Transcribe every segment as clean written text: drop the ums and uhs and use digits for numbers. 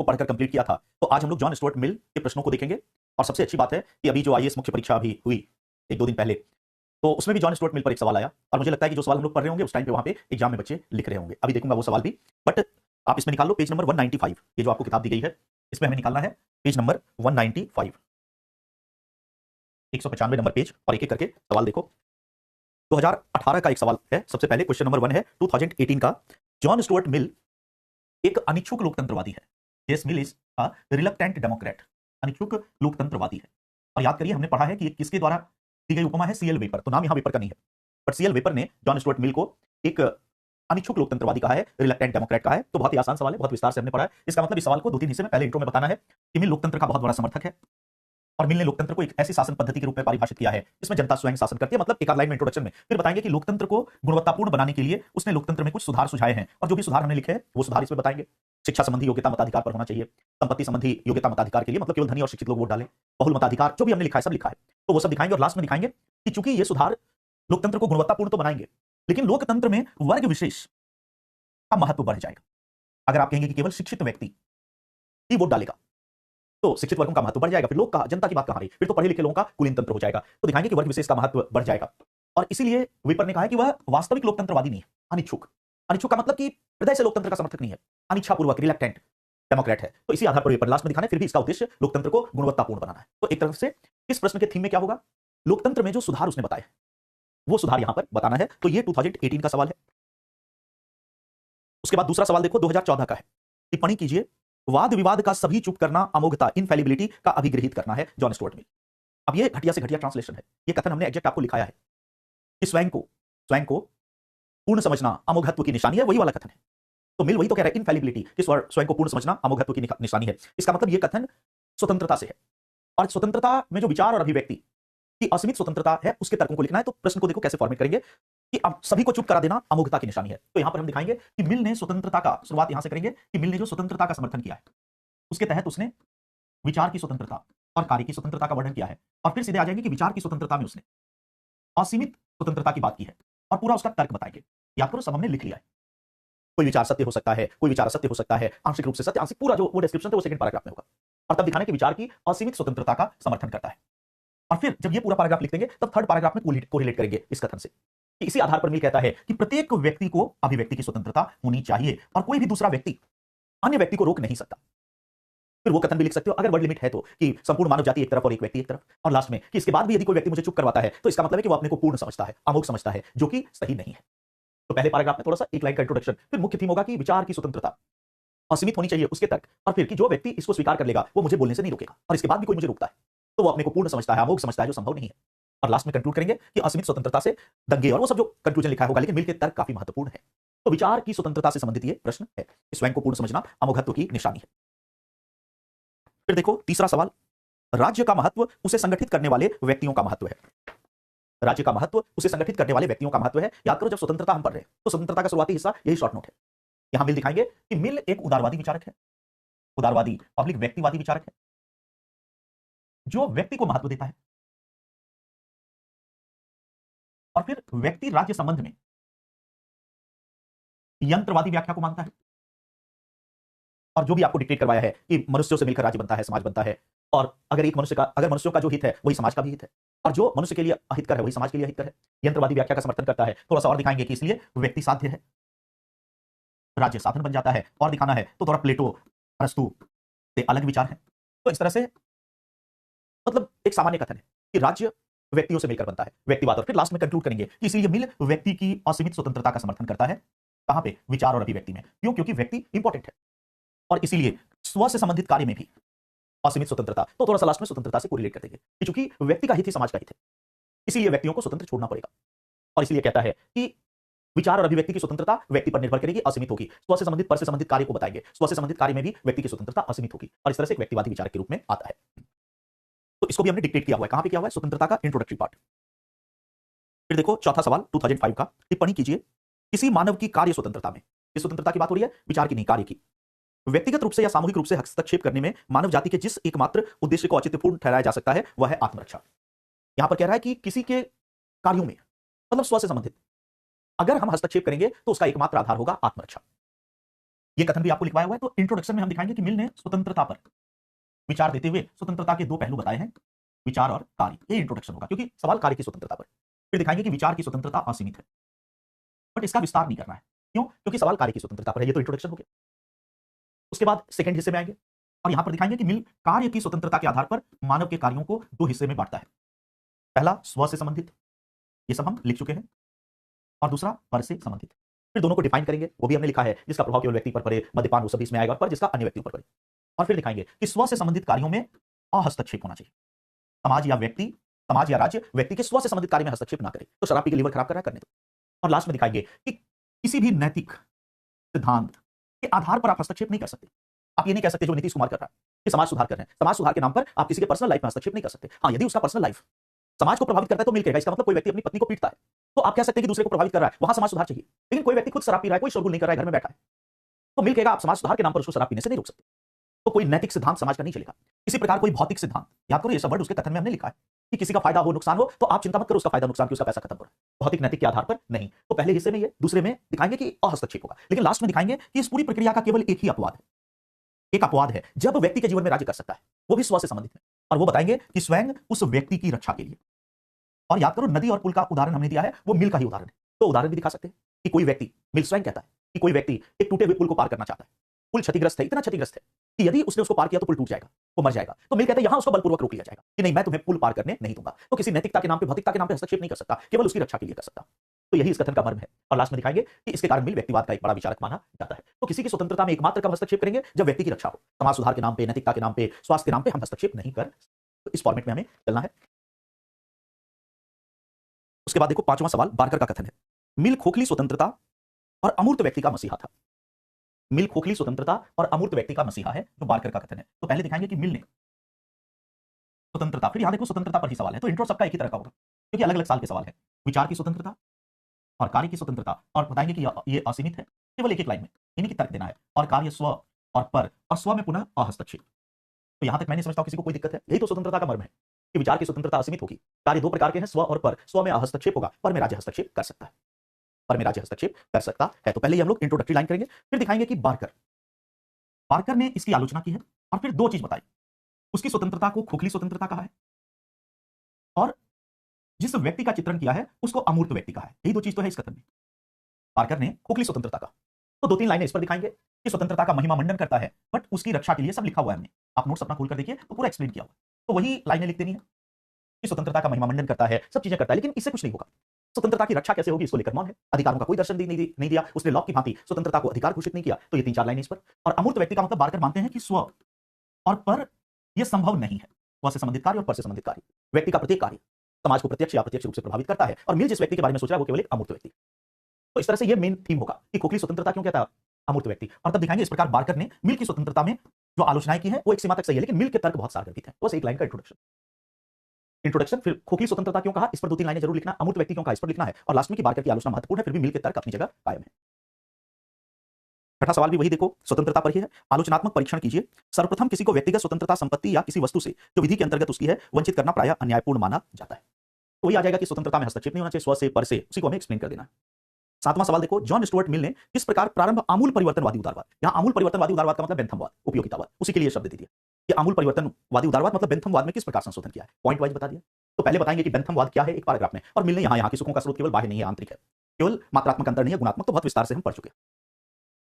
को पढ़कर कंप्लीट किया था। तो आज हम लोग जॉन स्टुअर्ट मिल के प्रश्नों को देखेंगे। और सबसे अच्छी बात है कि अभी जो आईएएस मुख्य परीक्षा अभी हुई 1-2 दिन पहले, तो उसमें भी जॉन स्टुअर्ट मिल पर एक सवाल आया और मुझे लगता है कि जो सवाल हम लोग पढ़ रहे होंगे उस टाइम पे वहां पे एग्जाम में बच्चे लिख रहे होंगे। अभी देखूंगा वो सवाल भी, बट आप इसमें निकाल लो पेज नंबर 195। ये जो आपको किताब दी गई है इसमें हमें निकालना है पेज नंबर 195, 195 नंबर पेज, और एक एक करके सवाल देखो। 2018 का एक सवाल है। सबसे पहले क्वेश्चन नंबर 1 है 2018 का। जॉन स्टुअर्ट मिल एक अनिच्छुक लोकतंत्रवादी है। J S Mill is a reluctant democrat. अनिच्छुक लोकतंत्रवादी है। और याद करिए हमने पढ़ा है कि ये किसके द्वारा दी गई उपमा है, सीएल वेपर। तो नाम यहां वेपर का नहीं है, बट सीएल वेपर ने जॉन स्टुअर्ट मिल को एक अनिच्छुक लोकतंत्रवादी कहा है, रिलक्टेंट डेमोक्रेट कहा है। तो बहुत ही आसान सवाल है, बहुत विस्तार से हमने पढ़ा है। इसका मतलब इस सवाल को 2-3 हिस्से में पहले इंट्रो में बताना है कि मिल लोकतंत्र का बहुत बड़ा समर्थक है और मिल ने लोकतंत्र को एक ऐसी शासन पद्धति के रूप में परिभाषित किया है इसमें जनता स्वयं शासन करती है। मतलब एक लाइन में इंट्रोडक्शन में फिर बताएंगे कि लोकतंत्र को गुणवत्तापूर्ण बनाने के लिए उसने लोकतंत्र में कुछ सुधार सुझाए हैं, और जो भी सुधार हमने लिखे हैं वो सुधार इसमें बताएंगे। शिक्षा संबंधी योग्यता मताधिकार पर होना चाहिए, संपत्ति संबंधी योग्यता मताधिकार के लिए, मतलब केवल धनी और शिक्षित लोग वोट डालें, बहुल मताधिकार, जो भी हमने लिखा है सब लिखा है, तो वो सब दिखाएंगे। और लास्ट में दिखाएंगे कि चूंकि ये सुधार लोकतंत्र को गुणवत्तापूर्ण तो बनाएंगे, लेकिन लोकतंत्र में वर्ग विशेष का महत्व बढ़ जाएगा। अगर आप कहेंगे कि केवल शिक्षित व्यक्ति ही वोट डालेगा तो शिक्षित वर्गों का महत्व बढ़ जाएगा, फिर लोग का जनता की बात कहां रही, फिर तो पढ़े लिखे लोगों का कुलीन तंत्र हो जाएगा। तो दिखाएंगे कि वर्ग विशेष का महत्व बढ़ जाएगा। और इसीलिए वेपर ने कहा है कि वह वास्तविक लोकतंत्रवादी नहीं है, अनिच्छुक। अनिच्छुक का मतलब कि हृदय से लोकतंत्र का समर्थक नहीं है, अनिच्छापूर्वक रिलक्टेंट डेमोक्रेट है। तो इसी आधार पर वेपर लास्ट में दिखाना है, फिर भी इसका उद्देश्य लोकतंत्र को गुणवत्तापूर्ण बनाना है। तो एक तरफ से इस प्रश्न के थीम में क्या होगा, लोकतंत्र में जो सुधार उसने बताया वो सुधार यहां पर बताना है। तो ये 2018 का सवाल है। उसके बाद दूसरा सवाल देखो 2014 का है। टिप्पणी कीजिए, वाद विवाद का सभी चुप करना अमोघता इनफेलिबिलिटी का अभिग्रहित करना है जॉन स्टुअर्ट मिल। अब ये घटिया से घटिया ट्रांसलेशन है। ये कथन हमने एग्जैक्ट आपको लिखाया है कि स्वयं को पूर्ण समझना अमोघत्व की निशानी है, वही वाला कथन है। तो मिल वही तो कह रहा है इनफेलिबिलिटी कि स्वयं को पूर्ण समझना अमोघत्व की निशानी है। इसका मतलब ये कथन स्वतंत्रता से है, और स्वतंत्रता में जो विचार और अभिव्यक्ति की असीमित स्वतंत्रता है उसके तर्कों को लिखना है। तो प्रश्न को देखो कैसे फॉर्मेट करेंगे कि अब सभी को चुप करा देना अमोघता की निशानी है। तो यहां पर हम दिखाएंगे कि मिल ने स्वतंत्रता का, शुरुआत यहां से करेंगे कि मिल ने जो स्वतंत्रता का समर्थन किया है उसके तहत उसने विचार की स्वतंत्रता और कार्य की स्वतंत्रता का वर्णन किया है। और फिर सीधे आ जाएंगे कि विचार की स्वतंत्रता में उसने असीमित स्वतंत्रता की बात की है और पूरा उसका तर्क बताएंगे। याद करो सब हमने लिख लिया है। कोई विचार सत्य हो सकता है, कोई विचार असत्य हो सकता है, आंशिक रूप से सत्य, आंशिक, पूरा जो वो डिस्क्रिप्शन है वो सेकंड पैराग्राफ में होगा। और तब दिखाने के विचार की असीमित स्वतंत्रता का समर्थन करता है। और फिर जब ये पूरा पैराग्राफ लिख देंगे तब थर्ड पैराग्राफ में कोरिलेट करेंगे इस कथन से कि इसी आधार पर मिल कहता है कि प्रत्येक व्यक्ति को अभिव्यक्ति की स्वतंत्रता होनी चाहिए और कोई भी दूसरा व्यक्ति अन्य व्यक्ति को रोक नहीं सकता। फिर वो कथन भी लिख सकते हो अगर वर्ड लिमिट है तो, कि संपूर्ण मानव जाति एक तरफ और एक व्यक्ति एक तरफ। और लास्ट में कि इसके बाद भी यदि कोई व्यक्ति मुझे चुप करवाता है तो इसका मतलब है कि वो अपने को पूर्ण समझता है, अमोघ समझता है, जो कि सही नहीं है। तो पहले पैराग्राफ में थोड़ा सा एक लाइन का इंट्रोडक्शन, फिर मुख्य थीम होगा कि विचार की स्वतंत्रता असीमित होनी चाहिए उसके तक, और फिर कि जो व्यक्ति इसको स्वीकार कर लेगा वो मुझे बोलने से नहीं रोकेगा, और इसके बाद भी कोई मुझे रोकता है तो वो अपने को पूर्ण समझता है, अमोघ समझता है, जो संभव नहीं है। और लास्ट में कंक्लूड करेंगे कि असीमित स्वतंत्रता से दंगे और वो सब जो कंक्लूजन लिखा होगा, लेकिन मिल के तर्क काफी महत्वपूर्ण है। तो विचार की स्वतंत्रता से संबंधित ये प्रश्न है, स्वयं को पूर्ण समझना अमोघत्व की निशानी है। फिर देखो तीसरा सवाल, राज्य का महत्व उसे संगठित करने वाले व्यक्तियों का महत्व है। राज्य का महत्व उसे संगठित करने वाले व्यक्तियों का महत्व है। याद करो जब स्वतंत्रता हम पढ़ रहे हैं तो स्वतंत्रता का शुरुआती हिस्सा यही शॉर्ट नोट है। यहां मिल दिखाएंगे कि मिल एक उदारवादी विचारक है, उदारवादी पब्लिक व्यक्तिवादी विचारक है जो व्यक्ति को महत्व देता है, और फिर व्यक्ति राज्य संबंध में यंत्रवादी व्याख्या को मानता है, और जो भी आपको डिक्टेट करवाया है कि मनुष्यों से मिलकर राज्य बनता है, समाज बनता है, और अगर मनुष्यों का जो हित है वही समाज का भी हित है, और जो मनुष्य के लिए अहितकर है वही समाज के लिए अहितकर है, यंत्रवादी व्याख्या का समर्थन करता है। थोड़ा सा और दिखाएंगे कि इसलिए व्यक्ति साध्य है, राज्य साधन बन जाता है, और दिखाना है तो थोड़ा प्लेटो अरस्तु से अलग विचार है। तो इस तरह से मतलब एक सामान्य कथन है कि राज्य व्यक्तियों से मिलकर बनता है, व्यक्तिवाद। और फिर लास्ट में कंक्लूड करेंगे कि इसलिए मिल व्यक्ति की असीमित स्वतंत्रता का समर्थन करता है। कहां पे, विचार और अभिव्यक्ति में। क्यों, क्योंकि व्यक्ति इंपॉर्टेंट है, और इसीलिए स्व से संबंधित कार्य में भी असीमित स्वतंत्रता। तो थोड़ा सा लास्ट में स्वतंत्रता से कोरिलेट कर देंगे कि चूंकि व्यक्ति का हित ही समाज का हित है, इसीलिए व्यक्तियों को स्वतंत्र छोड़ना पड़ेगा। और इसलिए कहता है कि विचार और अभिव्यक्ति की स्वतंत्रता व्यक्ति पर निर्भर करेगी, असीमित होगी। स्व से संबंधित, पर से संबंधित कार्य को बताएंगे, स्व से संबंधित कार्य में भी व्यक्ति की स्वतंत्रता असीमित होगी, और इस तरह से एक व्यक्तिवादी विचार के रूप में आता है। तो इसको भी हमने डिक्टेट किया हुआ है। कहां पे किया हुआ है, स्वतंत्रता का इंट्रोडक्टरी पार्ट। फिर देखो चौथा सवाल 2005 का, टिप्पणी कीजिए, किसी मानव की कार्य स्वतंत्रता में, इस स्वतंत्रता की बात हो रही है, विचार की नहीं, कार्य की, व्यक्तिगत रूप से या सामूहिक रूप से हस्तक्षेप करने में मानव जाति के जिस एकमात्र उद्देश्य को औचित्यपूर्ण ठहराया जा सकता है वह है आत्मरक्षा। यहां पर कह रहा है कि किसी के कार्यों में, मतलब स्व से संबंधित, अगर हम हस्तक्षेप करेंगे तो उसका एकमात्र आधार होगा आत्मरक्षा। ये कथन भी आपको लिखवाया हुआ है। तो इंट्रोडक्शन में हम दिखाएंगे कि मिल ने स्वतंत्रता पर विचार देते हुए स्वतंत्रता के दो पहलू बताए हैं, विचार और कार्य। ये इंट्रोडक्शन होगा क्योंकि सवाल कार्य की स्वतंत्रता पर। फिर दिखाएंगे कि विचार की स्वतंत्रता असीमित है, बट इसका विस्तार नहीं करना है। क्यों? क्योंकि सवाल कार्य की स्वतंत्रता पर है। ये तो इंट्रोडक्शन हो गया। उसके बाद सेकंड हिस्से में आएंगे और यहां पर दिखाएंगे कि मिल कार्य की स्वतंत्रता के आधार पर मानव के कार्यों को दो हिस्से में बांटता है। पहला स्व से संबंधित, ये सब हम लिख चुके हैं, और दूसरा पर से संबंधित। फिर दोनों को डिफाइन करेंगे, वो भी हमने लिखा है, जिसका प्रभाव केवल व्यक्ति पर पड़े, मद्यपान वो सभी इसमें आएगा, पर जिसका अन्य व्यक्तियों पर पड़े। और फिर दिखाएंगे कि स्व से संबंधित कार्यों में अहस्तक्षेप होना चाहिए। समाज या राज्य व्यक्ति के स्व से संबंधित कार्य में हस्तक्षेप ना करे। तो शराब पी के लीवर खराब कर रहा है, करने दो। और लास्ट में दिखाएंगे कि किसी भी नैतिक सिद्धांत के आधार पर आप हस्तक्षेप नहीं कर सकते। आप ये नहीं कह सकते जो नीतीश कुमार कर रहा है कि समाज सुधार कर रहे हैं, समाज सुधार के नाम पर आप किसी के पर्सनल लाइफ में हस्तक्षेप नहीं कर सकते। हाँ, यदि उसका पर्सनल लाइफ समाज को प्रभावित करता है तो मिल करेगा। इसका मतलब कोई व्यक्ति अपनी पत्नी को पीटता है तो आप कह सकते हैं कि दूसरे को प्रभावित कर रहा है, वहां समाज सुधार चाहिए। लेकिन कोई व्यक्ति खुद शराब पी रहा है, कोई शोरगुल नहीं कर रहा है, घर में बैठा है, तो मिल कहेगा आप समाज सुधार के नाम पर उसको शराब पीने से नहीं रोक सकते। तो कोई नैतिक सिद्धांत समाज का नहीं चलेगा। इसी प्रकार कोई भौतिक सिद्धांत, याद करो ये सब वर्ड उसके कथन में हमने लिखा है कि किसी का फायदा हो नुकसान हो तो आप चिंता मत करो उसका फायदा नुकसान की, उसका पैसा खत्म हो रहा है। भौतिक नैतिक के आधार पर नहीं। तो पहले हिस्से में ये, दूसरे में दिखाएंगे कि अहस्तक्षेप होगा। लेकिन लास्ट में दिखाएंगे कि इस पूरी प्रक्रिया का केवल एक ही अपवाद है। एक अपवाद है जब व्यक्ति के जीवन में राज्य कर सकता है, वो भी स्व से संबंधित है, और वो बताएंगे कि स्वयं उस व्यक्ति की रक्षा के लिए। और याद करो नदी और पुल का उदाहरण हमने दिया है, वो मिल का ही उदाहरण है। तो उदाहरण भी दिखा सकते हैं कि कोई व्यक्ति, मिल स्वयं कहता है कि कोई व्यक्ति एक टूटे हुए पुल को पार करना चाहता है। पुल क्षतिग्रस्त है, इतना क्षतिग्रस्त है कि यदि उसने उसको पार किया तो पुल टूट जाएगा, वो मर जाएगा। तो मिल कहता है यहां उसको बलपूर्वक रोक लिया जाएगा कि नहीं, मैं तुम्हें पुल पार करने नहीं दूंगा। तो किसी नैतिकता के नाम पे, भौतिकता के नाम पे हस्तक्षेप नहीं कर सकता, केवल उसकी रक्षा के लिए कर सकता। तो यही इस कथन का मर्म है। और लास्ट में दिखाएंगे कि इसके कारण मिल व्यक्तिवाद का एक बड़ा विचारक माना जाता है। तो किसी की स्वतंत्रता में एकमात्र कब हस्तक्षेप करेंगे? जब व्यक्ति की रक्षा हो। समाज सुधार के नाम पे, नैतिकता के नाम पे, स्वास्थ्य के नाम पे हम हस्तक्षेप नहीं कर। तो इस फॉर्मेट में हमें चलना है। उसके बाद देखो पांचवां सवाल बार्कर का कथन है, मिल खोखली स्वतंत्रता और अमूर्त व्यक्ति का मसीहा था। मिल खोखली स्वतंत्रता और अमूर्त व्यक्ति का मसीहा है, जो बार्कर का कथन है। तो पहले दिखाएंगे कि मिल ने स्वतंत्रता, फिर यहां देखो स्वतंत्रता पर ही सवाल है, तो इंट्रो सबका एक ही तरह का होगा क्योंकि अलग अलग साल के सवाल है। विचार की स्वतंत्रता और कार्य की स्वतंत्रता, और बताएंगे कि ये असीमित है, केवल एक एक लाइन में इन्हीं की तर्क देना है। और कार्य स्व और पर, और स्व में पुनः अहस्तक्षेप। तो यहां तक मैं नहीं समझता हूं किसी को कोई दिक्कत है। यही तो स्वतंत्रता का मर्म है कि विचार की स्वतंत्रता असीमित होगी, कार्य दो प्रकार के हैं, स्व और पर। स्व में हस्तक्षेप होगा, पर में राज्य हस्तक्षेप कर सकता है, पर में राज्य हस्तक्षेप कर सकता है। तो पहले ही हम लोग इंट्रोडक्टरी लाइन करेंगे, फिर दिखाएंगे कि बार्कर ने इसकी आलोचना की है, और फिर दो चीज बताई, उसकी स्वतंत्रता को खोखली स्वतंत्रता कहा है, और जिस व्यक्ति का चित्रण किया है उसको अमूर्त व्यक्ति कहा है। यही दो चीज तो है इस कथन में। बार्कर ने खोखली स्वतंत्रता का, तो दो तीन लाइनें इस पर दिखाएंगे कि स्वतंत्रता का महिमा मंडन करता है, बट उसकी रक्षा के लिए सब लिखा हुआ है हमने। आप नोट्स अपना खोलकर देखिए तो पूरा एक्सप्लेन किया हुआ। तो वही लाइनें लिख देनी है कि स्वतंत्रता का महिमा मंडन करता है, सब चीजें करता है, लेकिन इससे कुछ नहीं होगा। स्वतंत्रता की रक्षा कैसे होगी इसको लेकर मौन है। अधिकारों का कोई दर्शन नहीं दिया उसने, लॉक की भांति स्वतंत्रता को अधिकार घोषित नहीं किया। तो ये तीन चार लाइनें इस पर। और अमूर्त व्यक्ति का मतलब बार्कर मानते हैं कि स्व और पर यह संभव नहीं है। स्व से संबंधित कार्य और पर से संबंधित कार्य, व्यक्ति का प्रत्येक कार्य समाज को प्रत्यक्ष या अप्रत्यक्ष रूप से प्रभावित करता है, और मिल जिस व्यक्ति के बारे में सोच रहा है वो केवल एक अमूर्त व्यक्ति। तो इस तरह से ये मेन थीम होगा कि खोखली स्वतंत्रता क्यों कहता है अमूर्त व्यक्ति। और तब दिखाएंगे इस प्रकार बार्कर ने मिल की स्वतंत्रता में जो आलोचनाएं की है वो एक सीमा तक सही है, लेकिन मिल के तर्क बहुत सारगर्भित है। बस एक लाइन का इंट्रोडक्शन, फिर खोखली स्वतंत्रता क्यों कहा इस पर दो तीन लाइनें जरूर लिखना, अमूर्त व्यक्ति क्यों कहा इस पर लिखना है, और लास्ट में की बार्कर की आलोचना महत्वपूर्ण है, फिर भी मिल के तर्क अपनी जगह कायम है। छठा सवाल भी वही देखो, स्वतंत्रता पर ही है। आलोचनात्मक परीक्षण कीजिए। सर्वप्रथम किसी को व्यक्तिगत स्वतंत्रता, संपत्ति या किसी वस्तु से जो विधि के अंतर्गत उसकी है वंचित करना प्रायः अन्यायपूर्ण माना जाता है। तो वही आ जाएगा कि स्वतंत्रता में हस्तक्षेप नहीं होना चाहिए, स्व से पर से, उसी को हमें एक्सप्लेन कर देना है। सातवां सवाल देखो, जॉन स्टुअर्ट मिल ने किस प्रकार प्रारंभ आमूल परिवर्तनवादी उदारवाद, यहां आमूल परिवर्तनवादी उदारवाद का मतलब बेंथमवाद, उपयोगितावाद, उसी के लिए शब्द दे दिया कि आमूल परिवर्तनवादी उदारवाद मतलब बेंथमवाद में किस प्रकार संशोधन किया है, पॉइंट वाइज बता दिया। तो पहले बताएंगे कि बेंथमवाद क्या है एक पैराग्राफ में, और मिल ने यहां की सुखों का स्रोत केवल बाह्य नहीं है, आंतरिक है, केवल मात्रात्मक अंतर नहीं है, गुणात्मक तो बहुत विस्तार से हम पढ़ चुके हैं।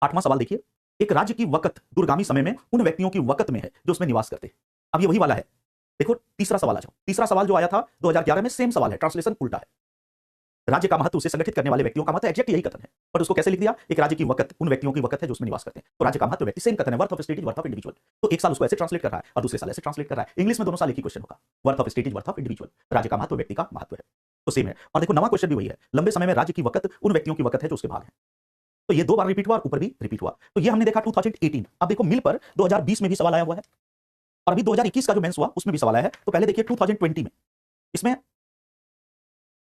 आठवां सवाल देखिए, एक राज्य की वकत दूरगामी समय में उन व्यक्तियों की वकत में है जो उसमें निवास करते हैं। अब ये वही वाला है। देखो तीसरा सवाल आ जाओ, तीसरा सवाल जो आया था 2011 में, सेम सवाल है, ट्रांसलेशन उल्टा है। राज्य का महत्व उसे संगठित करने वाले व्यक्तियों का महत्व, एग्जैक्ट यही कथन है, पर उसको कैसे लिख दिया, एक राज्य की वकत उन व्यक्तियों की वकत है जो उसमें निवास करते हैं। तो राज्य का महत्व व्यक्ति, सेम कथन है, worth of state is worth of individual. तो एक साल उसको ऐसे ट्रांसलेट कर रहा है और दूसरे साल ऐसे ट्रांसलेट कर रहा है। इंग्लिश में दोनों साल एक ही क्वेश्चन होगा, worth of state is worth of individual, राज्य का महत्व व्यक्ति का महत्व है, तो सेम है। और देखो नवा क्वेश्चन भी वही है, लंबे समय में राज्य की वकत उन व्यक्तियों की वकत है जो उसके भाग है। तो ये दो बार रिपीट हुआ और ऊपर भी रिपीट हुआ। तो ये हमने देखा 2018। अब देखो मिल पर 2020 में भी सवाल आया हुआ है, और अभी 2021 का जो मेंस हुआ उसमें भी सवाल आया है। तो पहले देखिए 2020 में, इसमें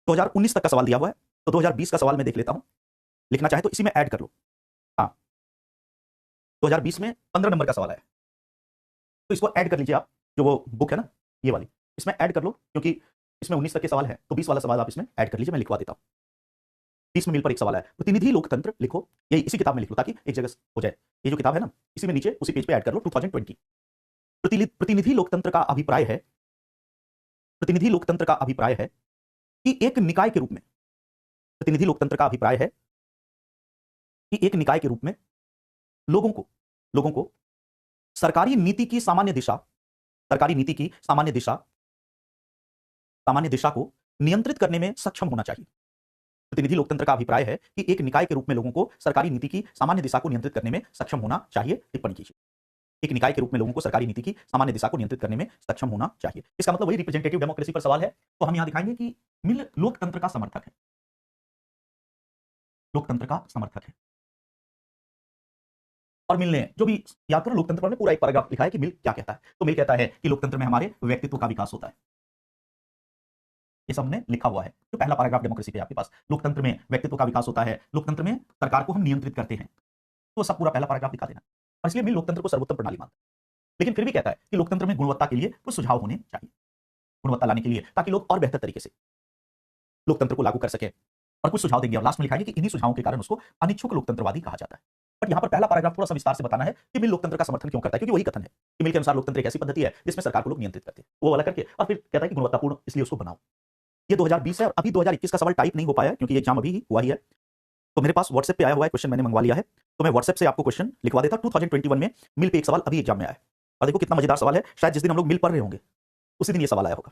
2019 तक का सवाल दिया हुआ है, तो 2020 का सवाल मैं देख लेता हूं, लिखना चाहे तो इसी में ऐड कर लो। हाँ 2020 में 15 नंबर का सवाल आया, तो इसको ऐड कर लीजिए आप, जो वो बुक है ना ये वाली, इसमें ऐड कर लो, क्योंकि इसमें 19 तक के सवाल है, तो 20 वाला सवाल आप इसमें ऐड कर लीजिए, मैं लिखवा देता हूं। 30 में मिल पर एक सवाल है, प्रतिनिधि लोकतंत्र लिखो, ये इसी किताब में लिख लो ताकि एक जगह हो जाए। ये जो किताब है ना, इसी में नीचे उसी पेज पे ऐड कर लो 2020। प्रतिनिधि लोकतंत्र का अभिप्राय है, प्रतिनिधि लोकतंत्र का अभिप्राय है कि एक निकाय के रूप में, प्रतिनिधि लोकतंत्र का अभिप्राय है कि एक निकाय के रूप में लोगों को सरकारी नीति की सामान्य दिशा, सरकारी नीति की सामान्य दिशा को नियंत्रित करने में सक्षम होना चाहिए। प्रतिनिधि लोकतंत्र का अभिप्राय है कि एक निकाय के रूप में लोगों को सरकारी नीति की सामान्य दिशा को नियंत्रित करने में सक्षम होना चाहिए। टिप्पणी कीजिए। एक निकाय के रूप में लोगों को सरकारी नीति की सामान्य दिशा को नियंत्रित करने में सक्षम होना चाहिए। इसका मतलब वही रिप्रेजेंटेटिव डेमोक्रेसी पर सवाल है। तो हम यहां दिखाएंगे कि मिल लोकतंत्र का समर्थक है, लोकतंत्र का समर्थक है। और मिल ने जो भी याद करो, लोकतंत्र पर पूरा एक पैराग्राफ लिखा है कि मिल क्या कहता है। तो मिल कहता है कि लोकतंत्र में हमारे व्यक्तित्व का विकास होता है। ये सब हमने लिखा हुआ है। जो पहला पैराग्राफ डेमोक्रेसी पे आपके पास, लोकतंत्र में व्यक्तित्व का विकास होता है, लोकतंत्र में सरकार को हम नियंत्रित करते हैं, तो सब पूरा पहला पैराग्राफ दिखा देना। और इसलिए मिल लोकतंत्र को सर्वोत्तम प्रणाली मानता है, लेकिन फिर भी कहता है कि लोकतंत्र में गुणवत्ता के लिए कुछ सुझाव होने चाहिए, गुणवत्ता लाने के लिए, ताकि लोग और बेहतर तरीके से लोकतंत्र को लागू कर सके। और कुछ सुझाव देंगे और लास्ट में लिखा है कि इन्हीं सुझावों के कारण उसको अनिच्छुक लोकतंत्रवादी कहा जाता है। बट यहां पर पहला पैराग्राफ थोड़ा सा विस्तार से बताना है कि मिल लोकतंत्र का समर्थन क्यों करता है, क्योंकि वही कथन है कि मिल के अनुसार लोकतंत्र एक ऐसी पद्धति है जिसमें सरकार को लोग नियंत्रित करते हैं, वो वाला करके, और फिर कहता है कि गुणवत्तापूर्ण इसलिए उसको बनाओ। ये 2020 है और अभी 2021 का सवाल टाइप नहीं हो पाया क्योंकि एग्जाम अभी ही हुआ ही है। तो मेरे पास व्हाट्सएप पे आया हुआ है क्वेश्चन, मैंने मंगवा लिया है, तो मैं व्हाट्सएप से आपको क्वेश्चन लिखवा देता हूं। 2021 में मिल पे एक सवाल अभी एग्जाम में आया है, और देखो कितना मजेदार सवाल है। शायद जिस दिन हम लोग मिल पढ़ रहे होंगे उसी दिन ये सवाल आया होगा,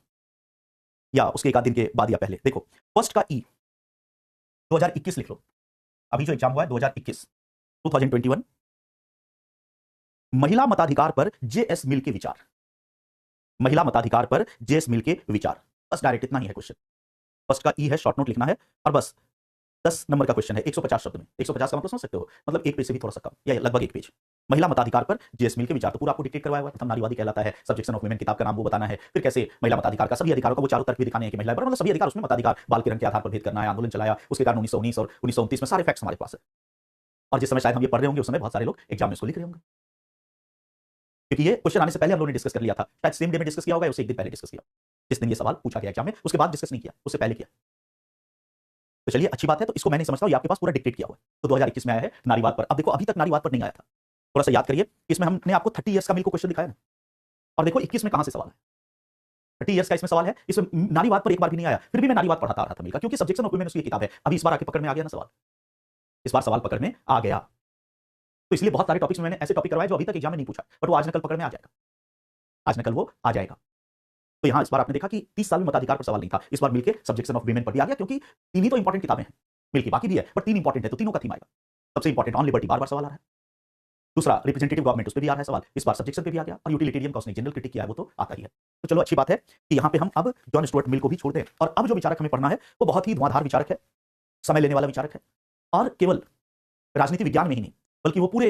या उसके एक आध दिन के बाद या पहले। देखो फर्स्ट का ई 2021 लिख लो, अभी जो एग्जाम हुआ है 2021 महिला मताधिकार पर जेएस मिल के विचार, महिला मताधिकार पर जेएस मिल के विचार। बस डायरेक्ट इतना ही है क्वेश्चन। फर्स्ट का ई है, शॉर्ट नोट लिखना है, और बस 10 नंबर का क्वेश्चन है, 150 शब्द में। 150 का मतलब समझ सकते हो, मतलब एक पेज से भी थोड़ा सा कम, या लगभग एक पेज। महिला मताधिकार पर जेएस मिल के विचार, तो पूरा आपको डिक्टेट करवाया हुआ है। प्रथम नारीवादी कहलाता है, सब्जेक्शन ऑफ वुमेन किताब का नाम वो बताना है, फिर कैसे महिला मताधिकार का सभी अधिकारों का वो चारों तरफ भी दिखाने हैं कि महिला पर मतलब सभी अधिकार उसमें, मताधिकार, बाल के रंग के आधार पर भेद करना है, आंदोलन चलाया, उसके कारण 1919 और 1929 में सारे फैक्ट्स हमारे पास है। और जिस समय शायद हम ये पढ़ रहे होंगे उस समय बहुत सारे लोग एग्जाम में इसको लिख रहे होंगे, क्योंकि ये क्वेश्चन आने से पहले हम लोगों ने डिस्कस कर लिया था। शायद सेम डे में डिस्कस किया होगा, उससे एक दिन पहले डिस्कस किया, जिस दिन ये सवाल पूछा गया एग्जाम में, उसके बाद डिस्कस नहीं किया, उससे पहले किया। तो चलिए अच्छी बात है, तो इसको मैं नहीं समझता हूं, ये आपके पास पूरा डिक्टेट किया हुआ है। तो 2021 में आया है नारीवाद पर। अब देखो अभी तक नारीवाद पर नहीं आया था, थोड़ा सा याद करिए। इसमें हमने आपको 30 इयर्स का मिल को क्वेश्चन दिखाया ना, और देखो 21 में कहां से सवाल है, 30 इयर्स का इसमें सवाल है, इसमें नारीवाद पर एक बार भी नहीं आया। फिर भी मैं नारीवाद पढ़ाता आ रहा था मिल का, क्योंकि सब्जेक्शन ऑफ वुमेन उसकी किताब है। अभी इस बार आके पकड़ में आ गया ना सवाल, इस बार सवाल पकड़ में आ गया, तो इसलिए बहुत सारे टॉपिक्स में मैंने ऐसे टॉपिक करवाए जो अभी तक एग्जाम में नहीं पूछा, बट वो आज न कल पकड़ में आ जाएगा, आज न कल वो आ जाएगा। तो यहां इस बार आपने देखा कि 30 साल में मताधिकार पर सवाल नहीं था, इस बार मिलके सब्जेक्शन ऑफ वुमेन पर भी आ गया, क्योंकि तीन ही तो इंपॉर्टेंट किताबें हैं, मिलके बाकी भी है बट तीन इंपॉर्टेंट है, तो तीनों का थीम आएगा। सबसे इंपॉर्टेंट ऑन लिबर्टी बार बार सवाल आ रहा है, दूसरा रिप्रेजेंटेटिव गवर्नमेंट उस पर भी आ रहा है सवाल, इस बार सब्जेक्शन पे भी आ गया, और यूटिलिटेरियन का उसने जनरल क्रिटिक किया है, वो तो आता ही है। तो चलो अच्छी बात है कि यहाँ पे हम अब जॉन स्टुअर्ट मिल को भी छोड़ दें, और अब जो विचारक हमें पढ़ना है वो बहुत ही धुआंधार विचारक है, समय लेने वाला विचारक है, और केवल राजनीति विज्ञान में ही नहीं बल्कि वो पूरे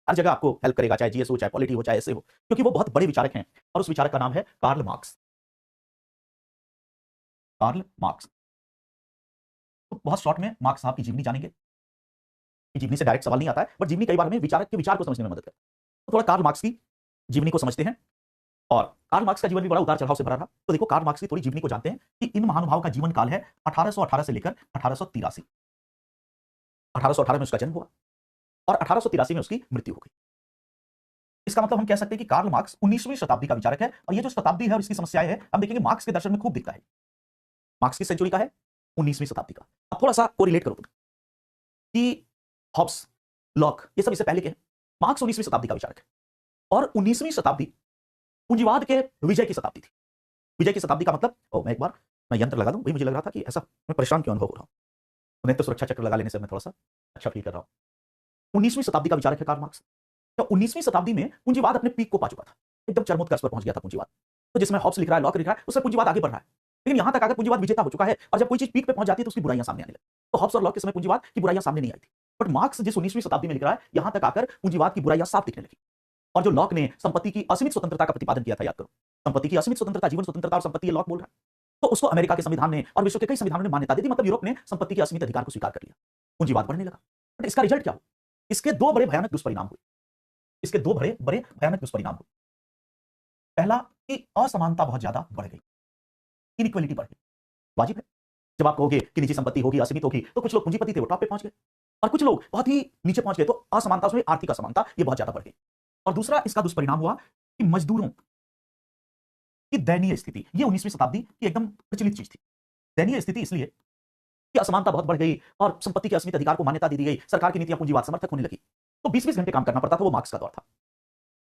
हर जगह आपको हेल्प करेगा, चाहे जीएस हो, चाहे पॉलिटी हो, चाहे ऐसे हो, क्योंकि वो बहुत बड़े विचारक हैं। और उस विचारक का नाम है कार्ल मार्क्स। कार्ल मार्क्स, तो बहुत शॉर्ट में मार्क्स साहब की जीवनी जानेंगे। जीवनी से डायरेक्ट सवाल नहीं आता है, बट जीवनी कई बार हमें विचारक के विचार को समझने में मदद करता है। तो थोड़ा कार्ल मार्क्स की जीवनी को समझते हैं, और कार्ल मार्क्स का जीवन भी बड़ा उतार चढ़ाव से भरा रहा। तो देखो कार्ल मार्क्स की थोड़ी जीवनी को जानते हैं कि इन महानुभाव का जीवन काल है 1818 से लेकर 1883। 1818 में उसका जन्म हुआ और 1883 में उसकी मृत्यु हो गई। इसका मतलब हम कह सकते हैं कि कार्ल मार्क्स 19वीं शताब्दी का विचारक है, और ये जो शताब्दी है और इसकी समस्याएं है, हम देखेंगे मार्क्स के दर्शन में खूब दिखता है। मार्क्स की सेंचुरी का है 19वीं शताब्दी का। अब थोड़ा सा कोरिलेट करो तुम कि हॉब्स, लॉक, ये सब इससे पहले के हैं। मार्क्स 19वीं शताब्दी का विचारक है, और 19वीं शताब्दी पूंजीवाद के विजय की शताब्दी थी। विजय की शताब्दी का मतलब, मैं एक बार मैं यंत्र लगा दूं, वही मुझे लग रहा था कि ऐसा मैं परेशान क्यों अनुभव हो रहा हूं, उन्हें तो सुरक्षा चक्र लगा लेने से मैं थोड़ा सा अच्छा फील कर रहा हूं। 19वीं शताब्दी का विचारक है कार्ल मार्क्स। तो 19वीं शताब्दी में पूंजीवाद अपने पीक को पा चुका था, एकदम चरमोत्कर्ष पर पहुंच गया था पूंजीवाद। तो जिसमें हॉब्स लिख रहा है, लॉक लिख रहा है, उससे पूंजीवाद आगे बढ़ रहा है। लेकिन यहां तक आकर पूंजीवाद विजेता हो चुका है, और जब कोई चीज पीक पे पहुंच जाती है तो उसकी बुराइयां सामने आने लगती। तो हॉब्स और लॉक के समय पूंजीवाद की बुराइयां सामने नहीं आई थी, बट मार्क्स जिस 19वीं शताब्दी में लिख रहा है, यहां तक आकर पूंजीवाद की बुराइयां साफ दिखने लगी। और जो लॉक ने संपत्ति की असीमित स्वतंत्रता का प्रतिपादन किया था, याद करो, संपत्ति की असीमित स्वतंत्रता, जीवन स्वतंत्रता और संपत्ति, लॉक बोल रहा है, तो उसको अमेरिका के संविधान ने और विश्व के कई संविधानों ने मान्यता दी थी। मतलब यूरोप ने संपत्ति के असीमित अधिकार को स्वीकार कर लिया, पूंजीवाद बढ़ने लगा। बट इसका रिजल्ट क्या हुआ? इसके दो बड़े भयानक दुष्परिणाम हुए, इसके दो बड़े भयानक दुष्परिणाम हुए। पहला कि असमानता बहुत ज्यादा बढ़ गई, इनइक्वालिटी बढ़ गई। वाजिब है, जब आप कहोगे कि निजी संपत्ति होगी, असीमित होगी, तो कुछ लोग पूंजीपति थे वो टॉप पे पहुंच गए और कुछ लोग बहुत ही नीचे पहुंच गए। तो असमानता, उसमें आर्थिक असमानता ये बहुत ज्यादा बढ़ गई। और दूसरा इसका दुष्परिणाम हुआ कि मजदूरों की दयनीय स्थिति, ये 19वीं शताब्दी की एकदम प्रचलित चीज थी। दयनीय स्थिति इसलिए कि असमानता बहुत बढ़ गई और संपत्ति के असीमित अधिकार को मान्यता दे दी गई, सरकार की नीतियां पूंजीवाद समर्थक होने लगी। तो 20-20 घंटे काम करना पड़ता था, वो मार्क्स का दौर था।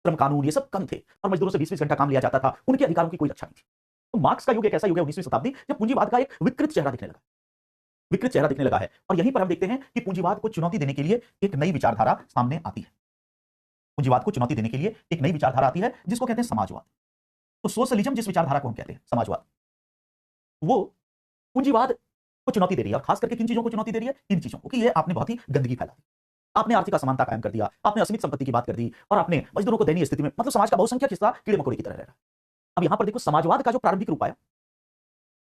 श्रम कानून ये सब कम थे और मजदूरों से 20-20 घंटा काम लिया जाता था, उनके अधिकारों की कोई रक्षा नहीं थी। तो मार्क्स का युग एक ऐसा युग है 19वीं शताब्दी जब पूंजीवाद का एक विकृत चेहरा दिखने लगा, विकृत चेहरा दिखने लगा है। और यहीं पर हम देखते हैं कि पूंजीवाद को चुनौती देने के लिए एक नई विचारधारा सामने आती है। पूंजीवाद को चुनौती देने के लिए एक नई विचारधारा आती है जिसको कहते हैं समाजवाद। तो सोशलिज्म जिस विचारधारा को हम कहते हैं समाजवाद, वो पूंजीवाद को चुनौती दे रही है। और खास करके किन चीजों को चुनौती दे रही है? इन चीजों को कि ये आपने बहुत ही गंदगी फैला दी, आपने आर्थिक असमानता कायम कर दिया, आपने असीमित संपत्ति की बात कर दी और आपने मजदूरों को दयनीय स्थिति में, मतलब समाज का बहुसंख्यक हिस्सा कीड़े मकोड़े की तरह रह रहा है। अब यहां पर देखो समाजवाद का जो प्रारंभिक रूप आया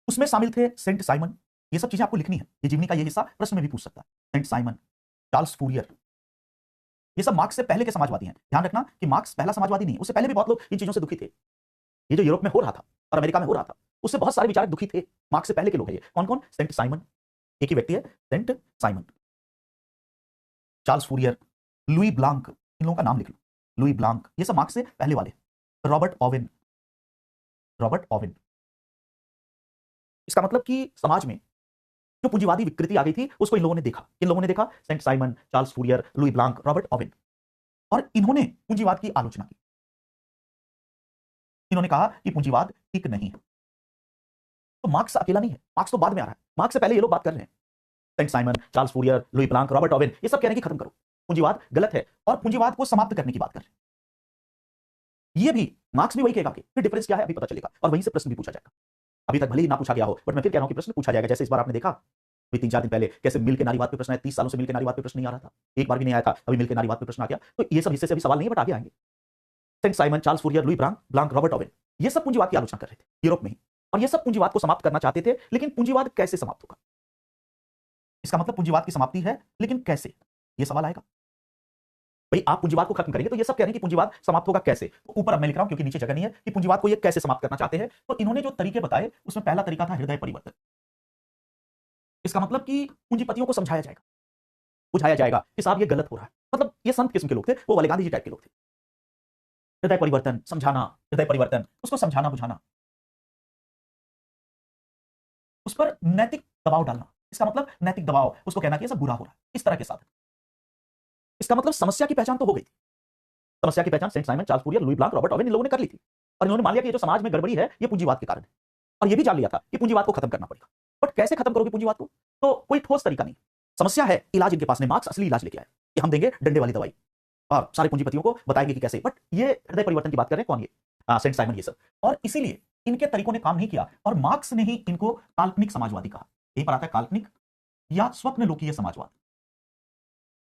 उसमें शामिल थे सेंट साइमन। ये सब चीजें आपको लिखनी है, ये जीवनी का ये हिस्सा प्रश्न में भी पूछ सकता है। सेंट साइमन, चार्ल्स फूरियर, ये सब मार्क्स से पहले के समाजवादी हैं। ध्यान रखना कि मार्क्स पहला समाजवादी नहीं है, उससे पहले भी बहुत लोग इन चीजों से दुखी थे। ये जो यूरोप में हो रहा था और अमेरिका में हो रहा था उससे बहुत सारे विचारक दुखी थे। मार्क्स से पहले के लोग हैं ये। कौन कौन? सेंट साइमन, एक ही व्यक्ति है, Saint Simon, Charles Fourier, Louis Blanc, इन लोगों का नाम लिख लो, लुई ब्लांक, ये सब मार्क्स से पहले वाले। Robert Owen, Robert Owen. इसका मतलब कि समाज में जो पूंजीवादी विकृति आ गई थी उसको इन लोगों ने देखा। इन लोगों ने देखा, Saint Simon, Charles Fourier, Louis Blanc, Robert Owen, और इन्होंने पूंजीवाद की आलोचना की। इन्होंने कहा कि पूंजीवाद ठीक नहीं है। तो मार्क्स अकेला नहीं है, मार्क्स तो बाद में आ रहा है, मार्क्स से पहले ये लोग बात कर रहे हैं। Saint Simon, Charles Fourier, Louis Blanc, Robert Owen, ये सब कह रहे हैं कि खत्म करो, पूंजीवाद गलत है और पूंजीवाद को समाप्त करने की बात कर रहे हैं। ये भी मार्क्स भी वही कहेगा कि फिर डिफरेंस क्या है अभी पता चलेगा और वहीं से प्रश्न भी पूछा जाएगा। अभी तक भले ही ना पूछा गया हो बट मैं फिर कह रहा हूं कि प्रश्न पूछा जाएगा। जैसे इस बार आपने देखा अभी 3-4 दिन पहले कैसे मिल के नारीवाद पे प्रश्न आया, 30 सालों से मिल के नारीवाद पे प्रश्न नहीं आ रहा था, एक बार भी नहीं आया था, अभी मिल के नारीवाद पे प्रश्न आ गया। तो ये सब हिस्से से अभी सवाल नहीं है बट आगे आएंगे। Saint Simon, Charles Fourier, Louis Blanc, Robert Owen, ये सब पूंजीवाद की आलोचना कर रहे थे यूरोप में ही, और ये सब पूंजीवाद को समाप्त करना चाहते थे। लेकिन पूंजीवाद कैसे समाप्त होगा? इसका मतलब पूंजीवाद की समाप्ति है, लेकिन कैसे? ये सवाल आएगा। भाई आप पूंजीवाद को खत्म करेंगे तो ये सब कह रहे हैं कि पूंजीवाद समाप्त होगा कैसे? तो ऊपर अब मैं लिख रहा हूं क्योंकि नीचे जगह नहीं है कि पूंजीवाद को ये कैसे समाप्त करना चाहते हैं। तो इन्होंने जो तरीके बताए उसमें पहला तरीका था हृदय परिवर्तन। इसका मतलब कि पूंजीपतियों को समझाया जाएगा, बुझाया जाएगा कि साहब ये गलत हो रहा है। मतलब ये संत किस्म के लोग थे, वो वाले गांधी जी टाइप के लोग थे। हृदय परिवर्तन, समझाना, हृदय परिवर्तन, उसको समझाना बुझाना, उस पर नैतिक दबाव डालना। इसका मतलब नैतिक दबाव, उसको कहना कि ये सब बुरा हो रहा है, इस तरह के साधन। इसका मतलब समस्या की पहचान तो हो गई थी। समस्या की पहचान Saint Simon, Charles Fourier, Louis Blanc, Robert Owen, इन लोगों ने कर ली थी और इन्होंने मान लिया कि ये जो समाज में गड़बड़ी है ये पूंजीवाद के कारण है। और ये भी जान लिया था कि पूंजीवाद को खत्म करना पड़ेगा। बट कैसे खत्म करोगे पूंजीवाद को? तो कोई ठोस तरीका नहीं। समस्या है, इलाज इनके पास नहीं। मार्क्स असली इलाज लेके आए कि हम देंगे डंडे वाली दवाई और सारे पूंजीपतियों को बताएंगे कि कैसे। बट ये हृदय परिवर्तन की बात कर रहे हैं कौन? ये सेंट साइमन, ये सब। और इसीलिए इनके तरीकों ने काम नहीं किया और मार्क्स ने ही इनको काल्पनिक समाजवादी कहा। यही पर आता है काल्पनिक या स्वप्न लोकीय समाजवाद।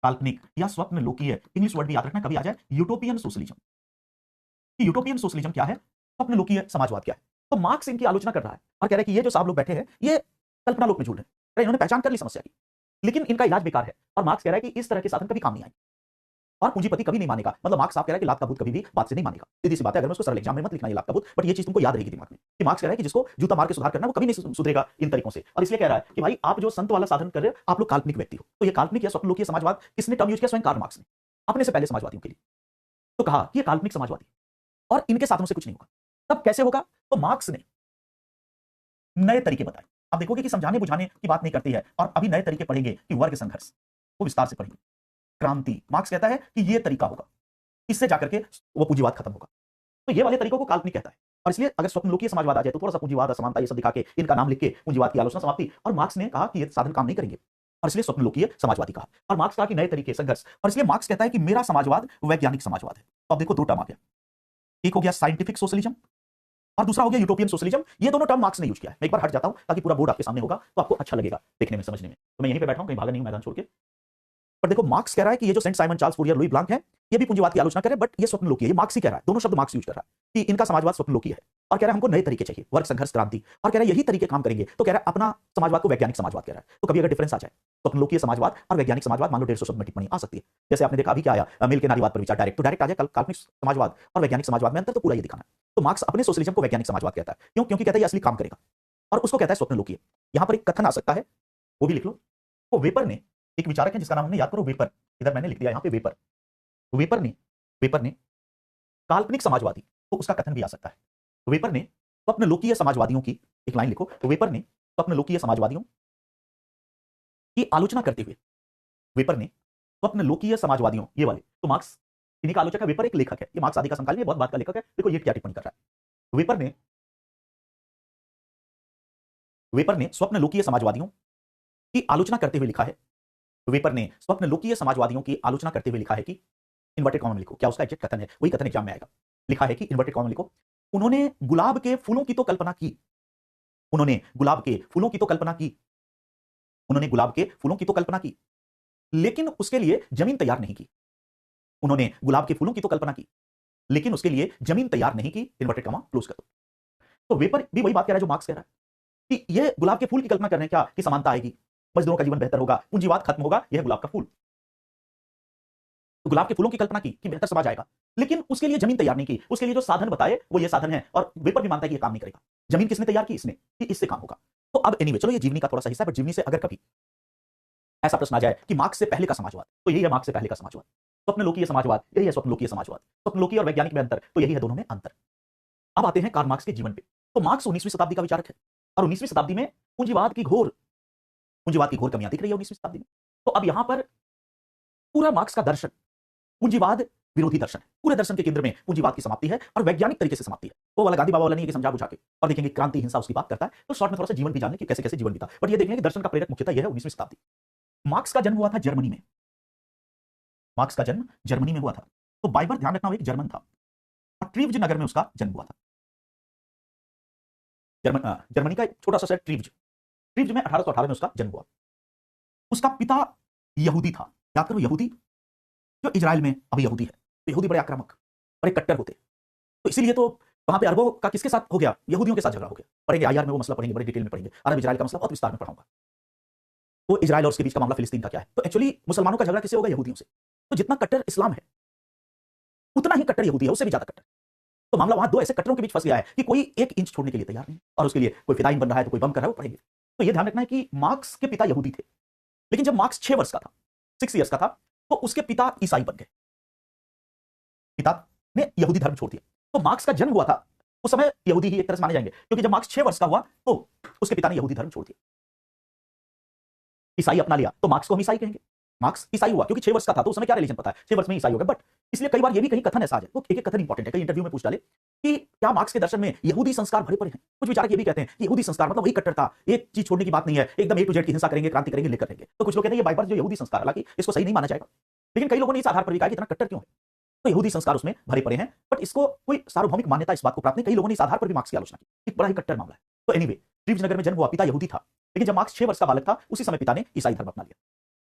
काल्पनिक या स्वप्न लोकीय, इंग्लिश वर्ड भी याद रखना कभी आ जाए, यूटोपियन सोशलिज्म। यूटोपियन सोशलिज्म क्या है, स्वप्न लोकीय समाजवाद क्या है? तो मार्क्स इनकी आलोचना कर रहा है और कह रहा है कि ये जो साहब लोग बैठे हैं ये कल्पना लोक में झूल रहे हैं। इन्होंने पहचान कर ली समस्या की, लेकिन इनका इलाज बेकार है। और मार्क्स कह रहा है कि इस तरह के साधन कभी काम नहीं आएंगे और पूंजीपति कभी नहीं मानेगा। मतलब मार्क्स साहब कह रहा है कि लात का भूत कभी भी बात से नहीं मानेगा। सीधी सी बात है, अगर मैं उसको सरल एग्जाम में मत लिखना ये लात का भूत, बट ये चीज तुमको याद रहेगी दिमाग में कि मार्क्स कह रहा है कि जिसको जूता मार के सुधार करना वो कभी नहीं सुधरेगा इन तरीकों से। और इसलिए कह रहा है कि भाई आप जो संत वाला साधन कर रहे हो आप लोग काल्पनिक व्यक्ति हो। तो ये काल्पनिक या स्वप्न लोकीय समाजवाद किसने टर्म यूज किया? स्वयं कार्ल मार्क्स ने अपने से पहले समाजवादियों के लिए। तो कहा कि ये काल्पनिक समाजवादी और इनके साधनों से कुछ नहीं होगा। तब कैसे होगा? तो मार्क्स ने नए तरीके बताए। आप देखोगे कि समझाने बुझाने की बात नहीं करती है और अभी नए तरीके पढ़ेंगे कि वर्ग संघर्ष, वो विस्तार से पढ़ेंगे। क्रांति, मार्क्स कहता है कि ये तरीका होगा, इससे जाकर के वो पूंजीवाद खत्म होगा। तो ये वाले तरीकों को काल्पनिक कहता है। और इसलिए अगर स्वप्न लोकीय समाजवाद आ जाए तो थोड़ा सा पूंजीवाद, असमानता, ये सब दिखा के इनका नाम लिख के पूंजीवाद की आलोचना समाप्ति। और मार्क्स ने कहा कि ये साधन काम नहीं करेंगे और इसलिए स्वप्न लोकीय समाजवादी कहा। और मार्क्स कहा कि नए तरीके, संघर्ष। और इसलिए मार्क्स कहता है कि मेरा समाजवाद वैज्ञानिक समाजवाद है। तो अब देखो दो टर्म आ गया, एक हो गया साइंटिफिक सोशलिज्म और दूसरा हो गया यूटोपियन सोशलिज्म। ये दोनों टर्म मार्क्स ने यूज किया है। मैं एक बार हट जाता हूं ताकि पूरा बोर्ड आपके सामने होगा तो आपको अच्छा लगेगा देखने में, समझने में। तो मैं यहीं पे बैठा हूं, कहीं भागा नहीं हूं मैदान छोड़ के। पर देखो मार्क्स कह रहा है कि ये जो Saint Simon, Charles Fourier, Louis Blanc है ये भी पूंजीवाद की आलोचना कर रहे हैं, बट ये स्वप्न लोकीय है। ये मार्क्स ही कह रहा है, दोनों शब्द मार्क्स यूज कर रहा है कि इनका समाजवाद स्वप्न लोकीय है और कह रहा है हमको नए तरीके चाहिए, वर्ग संघर्ष, क्रांति। और कह रहा है यही तरीके काम करेंगे। तो कह रहा है अपना समाजवाद को वैज्ञानिक समाजवाद कह रहा है। तो कभी अगर डिफरेंस आ जाए स्वप्न लोकीय समाजवाद और वैज्ञानिक समाजवाद, मान लो 150 शब्द में टिप्पणी आ सकती है। जैसे आपने देखा अभी क्या आया, मिल के नारीवाद पर विचार, डायरेक्ट तो डायरेक्ट आ जाए काल्पनिक समाजवाद और वैज्ञानिक समाजवाद में अंतर तो पूरा ये दिखाना है। तो मार्क्स अपने सोशलिज्म को वैज्ञानिक समाजवाद कहता है। क्यों? क्योंकि कहता है ये असली काम करेगा। और उसको कहता है स्वप्नलोकीय। यहां पर एक कथन आ सकता है, वो भी लिख लो। तो वेपर ने, एक विचारक है जिसका नाम हमने याद करो, वेपर, इधर मैंने लिख दिया यहां पे वेपर। वेपर ने काल्पनिक समाजवादी, तो उसका कथन भी आ सकता है। वेपर ने स्वप्नलोकीय समाजवादियों की, एक लाइन लिखो, तो वेपर ने स्वप्नलोकीय समाजवादियों की आलोचना करते हुए, वेपर ने स्वप्नलोकीय समाजवादियों, ये वाले, तो मार्क्स इन्हीं का आलोचक है, वेपर एक लेखक है, ये मार्क्स आदि का समकालीन, बहुत बात का लेखक है। देखो ये क्या टिप्पणी कर रहा है। वेपर ने स्वप्नलोकीय समाजवादियों की आलोचना करते हुए लिखा है, वेपर ने स्वप्नलोकीय समाजवादियों की आलोचना करते हुए लिखा है कि, इन्वर्टेड कॉमा में लिखो, क्या उसका एग्जैक्ट कथन है, वही कथन एग्जाम में आएगा। लिखा है कि, इन्वर्टेड कॉमा में लिखो, उन्होंने गुलाब के फूलों की तो कल्पना की, उन्होंने गुलाब के फूलों की तो कल्पना की, उन्होंने गुलाब के फूलों की तो कल्पना की, लेकिन उसके लिए जमीन तैयार नहीं की। उन्होंने गुलाब के फूलों की तो कल्पना की, लेकिन उसके लिए जमीन तैयार नहीं की, इन्वर्टेड कॉमा क्लोज कर दो। तो वेपर भी वही बात कह रहा है जो मार्क्स कह रहा है कि ये गुलाब के फूल की कल्पना कर रहे हैं क्या, कि समानता आएगी, मजदूरों का जीवन बेहतर होगा, पूंजीवाद खत्म होगा, यह गुलाब का फूल। तो गुलाब के फूलों की कल्पना की कि बेहतर समाज आएगा, लेकिन उसके लिए जमीन तैयार नहीं की, उसके लिए जो साधन बताए वो ये साधन है, और वेपर भी मानता है कि ये काम नहीं करेगा। जमीन किसने तैयार की, इसने, कि इससे काम होगा। तो अब एनीवे चलो, ये जीवनी का थोड़ा सा हिस्सा है, बट जीवनी से अगर कभी ऐसा प्रश्न आ जाए कि मार्क्स से पहले का समाजवाद, तो यही है मार्क्स से पहले का समाजवाद। स्वप्नलोकीय समाजवाद, यही है स्वप्नलोकीय समाजवाद। स्वप्नलोकीय और वैज्ञानिक में अंतर, तो यही है दोनों में अंतर। अब आते हैं कार्ल मार्क्स के जीवन पे। तो मार्क्स 19वीं शताब्दी का विचारक है, और 19वीं शताब्दी में पूंजीवाद की घोर कमियां दिख रही है 19वीं शताब्दी में। तो अब यहां पर पूरा मार्क्स का दर्शन पूंजीवाद विरोधी दर्शन है, पूरे दर्शन के केंद्र में पूंजीवाद की समाप्ति है, और वैज्ञानिक तरीके से समाप्ति है। वो वाला गांधी बाबा वाला नहीं है कि समझा बुझा के, और देखेंगे क्रांति हिंसा उसकी बात करता है, तो शॉर्ट में थोड़ा सा जीवन भी जानने की कैसे कैसे जीवन बीता, बट ये देखेंगे कि दर्शन का प्रेरक मुख्यतः यह है 19वीं शताब्दी। मार्क्स का जन्म हुआ था जर्मनी में, मार्क्स का जन्म जर्मनी में हुआ था। तो बाइबर, ध्यान रखना, वो एक जर्मन था, और ट्रीव्ज नगर में उसका जन्म हुआ था। जर्मनी का एक छोटा सा शहर ट्रीव्ज में 1818 में उसका जन्म हुआ। उसका पिता यहूदी था, याद करो, यहूदी, जो इजराइल में अभी यहूदी है, तो यहूदी बड़े आक्रामक, बड़े कट्टर होते, तो इसीलिए तो वहां पे अरबों का किसके साथ हो गया, यहूदियों के साथ झगड़ा हो गया। पढ़ेंगे आईआर में वो मसला, पढ़ेंगे बड़े डिटेल में पढ़ेंगे, अरब इजराइल का मसला बहुत विस्तार में पढ़ाऊंगा। तो इजराइल और उसके बीच का मामला फिलिस्तीन का क्या है, तो एक्चुअली मुसलमानों का झगड़ा किससे होगा, यहूदियों से। तो जितना कट्टर इस्लाम है उतना ही कट्टर यहूदी है, उससे भी ज्यादा कट्टर। तो मामला वहां दो ऐसे कट्टरों के बीच फंस गया है कि कोई एक इंच छोड़ने के लिए तैयार नहीं, और उसके लिए कोई फिदाइन बन रहा है तो कोई बम कर रहा है, वो पढ़ेंगे। तो ये ध्यान रखना है कि मार्क्स के पिता यहूदी थे, लेकिन जब मार्क्स 6 वर्ष का था, 6 ईयर्स का था, तो उसके पिता ईसाई बन गए, पिता ने यहूदी धर्म छोड़ दिया। तो मार्क्स का जन्म हुआ था उस समय यहूदी ही एक तरह से माने जाएंगे, क्योंकि जब मार्क्स 6 वर्ष का हुआ तो उसके पिता ने यहूदी धर्म छोड़ दिया, ईसाई अपना लिया, तो मार्क्स को हम ईसाई कहेंगे। मार्क्स ईसाई हुआ क्योंकि 6 वर्ष का था, तो उस समय क्या रिलीजन पता है, 6 वर्ष में ईसाई हो गया। बट इसलिए कई बार ये भी कहीं कथन ऐसा आ जाए, तो एक एक कथन इंपॉर्टेंट है, कई इंटरव्यू में पूछ डाले कि क्या मार्क्स के दर्शन में यहूदी संस्कार भरे पड़े हैं। कुछ विचारक ये भी कहते हैं कि यहूदी संस्कार मतलब वही कट्टरता, एक चीज छोड़ने की बात नहीं है, एकदम ए टू जेड की हिंसा करेंगे, क्रांति करेंगे, लेकर रहेंगे। तो कुछ लोग कहते हैं ये बाइबर जो यहूदी संस्कार, हालांकि इसको सही नहीं माना जाएगा, लेकिन कई लोगों ने इस आधार पर भी कहा कि इतना कट्टर क्यों है, तो यहूदी संस्कार उसमें भरे पड़े हैं, बट इसको कोई सार्वभौमिक मान्यता इस बात को प्राप्त नहीं। कई लोगों ने इस आधार पर भी मार्क्स की आलोचना की, एक बड़ा ही कट्टर मामला है। तो एनीवे, ट्रीव्ज नगर में जन्म हुआ, पिता यहूदी था, लेकिन जब मार्क्स 6 वर्ष का बालक था, उसी समय पिता ने ईसाई धर्म अपना लिया,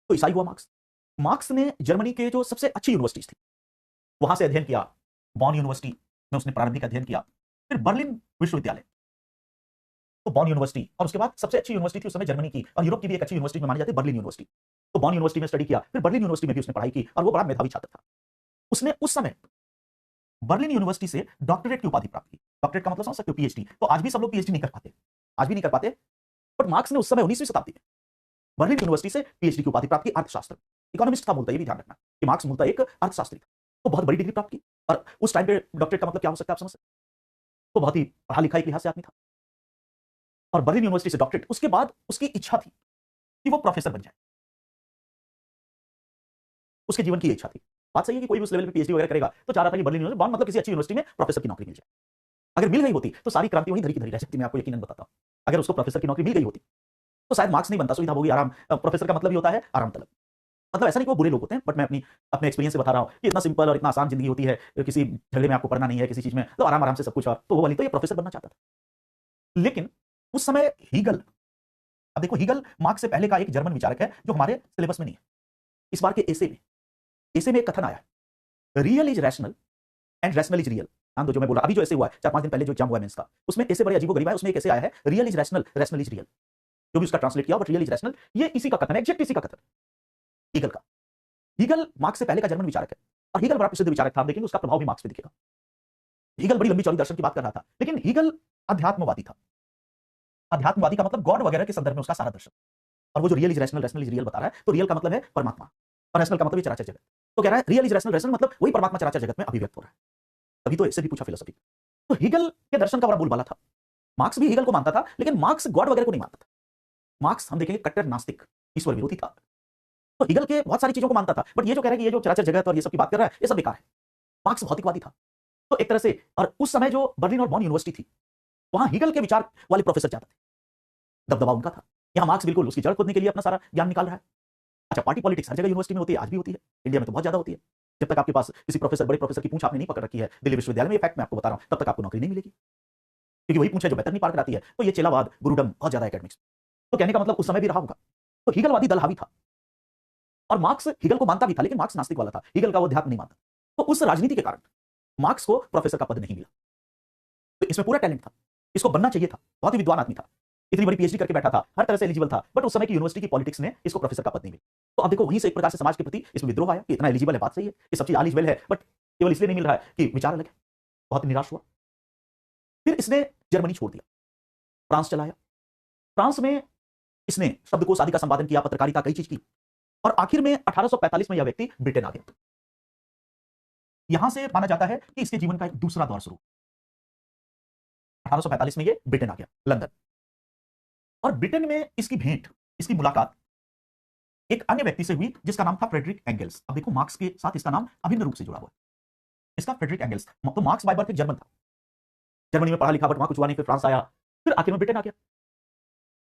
तो ईसाई हुआ मार्क्स। मार्क्स ने जर्मनी के जो सबसे अच्छी यूनिवर्सिटीज थी वहां से अध्ययन किया। बॉन यूनिवर्सिटी में उसने प्रारंभिक अध्ययन किया, फिर बर्लिन विश्वविद्यालय, तो बॉन यूनिवर्सिटी, और उसके बाद सबसे अच्छी यूनिवर्सिटी थी उस समय जर्मनी की, और यूरोप की भी एक अच्छी यूनिवर्सिटी में मानी जाती है बर्लिन यूनिवर्सिटी। तो बॉन यूनिवर्सिटी में स्टडी किया, फिर बर्लिन यूनिवर्सिटी में भी उसने पढ़ाई की, और वो बड़ा मेधावी छात्र था। उसने उस समय बर्लिन यूनिवर्सिटी से डॉक्टरेट की उपाधि प्राप्त की। डॉक्टरेट का मतलब समझ सकते हो, पीएचडी। तो आज भी सब लोग पीएचडी नहीं कर पाते, आज भी नहीं कर पाते, बट मार्क्स ने उस समय 19वीं शताब्दी में बर्लिन यूनिवर्सिटी से पीएचडी की उपाधि प्राप्त की, अर्थशास्त्र। इकोनॉमिस्ट था मूलतः, ये भी ध्यान रखना कि मार्क्स मूलतः एक अर्थशास्त्री था। तो बहुत बड़ी डिग्री प्राप्त की, और उस टाइम पे डॉक्टरेट का मतलब क्या हो सकता है आप समझ सकते हैं। तो बहुत ही पढ़ा लिखा एक लिहाज से आदमी था, और बर्लिन यूनिवर्सिटी से डॉक्टरेट। उसके बाद उसकी इच्छा थी कि वो प्रोफेसर बन जाए, उसके जीवन की इच्छा थी। बात सही है कि कोई भी उस लेवल पे पीएचडी वगैरह करेगा तो चाह रहा था कि बर्लिन यूनिवर्सिटी, बॉन मतलब किसी अच्छी यूनिवर्सिटी में प्रोफेसर की नौकरी मिल जाए। अगर मिल गई होती तो सारी क्रांति वहीं धरी की धरी रह सकती, मैं आपको यकीनन बताता हूं। अगर उसको प्रोफेसर की नौकरी मिल गई होती तो शायद मार्क्स नहीं बनता, सुविधा होगी, आराम। प्रोफेसर का मतलब ही होता है आराम तलब, मतलब ऐसा नहीं कि वो बुरे लोग होते हैं, बट मैं अपने एक्सपीरियंस से बता रहा हूं कि इतना सिंपल और इतना आसान जिंदगी होती है, किसी झगड़े में आपको पड़ना नहीं है, किसी चीज में तो आराम आराम से सब कुछ। और तो वो वाली, तो ये प्रोफेसर बनना चाहता था। लेकिन उस समय हीगल, अब देखो हीगल मार्क्स से पहले का एक जर्मन विचारक है जो हमारे सिलेबस में नहीं है। इस बार के एसे में एक कथन आया, real is rational and rational is real. ध्यान दो, जो मैं बोला अभी, जो ऐसे हुआ है 4-5 दिन पहले जो एग्जाम हुआ है मेंस का, उसमें ऐसे बड़े अजीबोगरीब है। उसमें एक ऐसे आया है, real is rational, rational is real, जो भी उसका ट्रांसलेट किया, बट रियल इज रैशनल, ये इसी का कथन है, एग्जैक्ट इसी का कथन हीगल का। हीगल मार्क्स से पहले का जर्मन विचारक है, और हीगल बड़ा प्रसिद्ध विचारक था, देखेंगे उसका प्रभाव भी मार्क्स पे दिखेगा। हीगल बड़ी लंबी चौड़ी दर्शन की बात कर रहा था, लेकिन हीगल अध्यात्मवादी था। अध्यात्मवादी का मतलब गॉड वगैरह के संदर्भ में उसका सारा दर्शन। और वो जो real is rational, rational is real बता रहा है, तो रियल का मतलब है परमात्मा और रैशनल का मतलब है चराचर जगत। तो कह रहा है रियल इज रैशनल, रैशनल मतलब वही परमात्मा चराचर जगत में अभिव्यक्त हो रहा है। तभी तो इससे भी पूछा फिलोसफी। तो हीगल के दर्शन का बड़ा बोलबाला था। मार्क्स भी हीगल को मानता था, लेकिन मार्क्स गॉड वगैरह को नहीं मानता था। मार्क्स हम देखेंगे कट्टर नास्तिक, ईश्वर विरोधी था। तो हीगल के बहुत सारी चीजों को मानता था, बट ये जो कह रहा है कि ये जो चराचर जगत और ये सब की बात कर रहा है, ये सब बेकार है। मार्क्स भौतिकवादी था। तो एक तरह से, और उस समय जो बर्लिन और बॉन यूनिवर्सिटी थी, वहां हीगल के विचार वाले प्रोफेसर जाते थे, दबदबा उनका था। यहां मार्क्स बिल्कुल उसकी जड़ खोदने के लिए अपना सारा ज्ञान निकाल रहा है। अच्छा, पार्टी पॉलिटिक्स हर जगह यूनिवर्सिटी में होती है, आज भी होती है, इंडिया में तो बहुत ज्यादा होती है। जब तक आपके पास किसी प्रोफेसर, बड़े प्रोफेसर की पूंछ आपने नहीं पकड़ रखी है दिल्ली विश्वविद्यालय में, ये फैक्ट मैं आपको बता रहा हूं, तब तक आपको नौकरी नहीं मिलेगी, क्योंकि वही पूंछ है जो बेहतर नहीं पार कराती है। तो ये चेलावाद, गुरुडम बहुत ज्यादा एकेडमिक्स। तो कहने का मतलब उस समय भी रहा होगा। तो हीगलवादी दल हावी था, और मार्क्स हीगल को मानता भी था, लेकिन मार्क्स नास्तिक वाला था, हीगल का वो अध्यात्म नहीं मानता। तो उस राजनीति के कारण मार्क्स को प्रोफेसर का पद नहीं मिला। तो इसमें पूरा टैलेंट था, इसको बनना चाहिए था, बहुत ही विद्वान आदमी था, इतनी बड़ी पीएचडी करके बैठा था, हर तरह से एलिजिबल था, बट उस समय की यूनिवर्सिटी की पॉलिटिक्स ने इसको प्रोफेसर का पद नहीं मिला। तो अब देखो वहीं से एक प्रकार से समाज के प्रति इसमें विद्रोह आया कि इतना एलिजिबल है, बात सही है, ये सब चीज एलिजिबल है, बट केवल इसलिए नहीं मिल रहा है कि विचार अलग है। बहुत निराश हुआ। फिर इसने जर्मनी छोड़ दिया, फ्रांस चलाया। फ्रांस में इसने शब्दकोश आदि का संपादन किया, पत्रकारिता, कई चीज की, और आखिर में 1845 में यह व्यक्ति ब्रिटेन आ गया। यहां से माना जाता है कि इसके जीवन का एक दूसरा दौर शुरू। 1845 में ये ब्रिटेन आ गया, लंदन। और ब्रिटेन में इसकी भेंट, इसकी मुलाकात एक अन्य व्यक्ति से हुई जिसका नाम था फ्रेडरिक एंगल्स। अब देखो मार्क्स के साथ इसका नाम अभिन्न रूप से जुड़ा हुआ है, इसका फ्रेडरिक एंगल्स। तो मार्क्स बाय बर्थ एक जर्मन था, जर्मनी में पढ़ा लिखा, बट वहां कुछ हुआ नहीं, फिर फ्रांस आया, फिर आखिर में ब्रिटेन आ गया।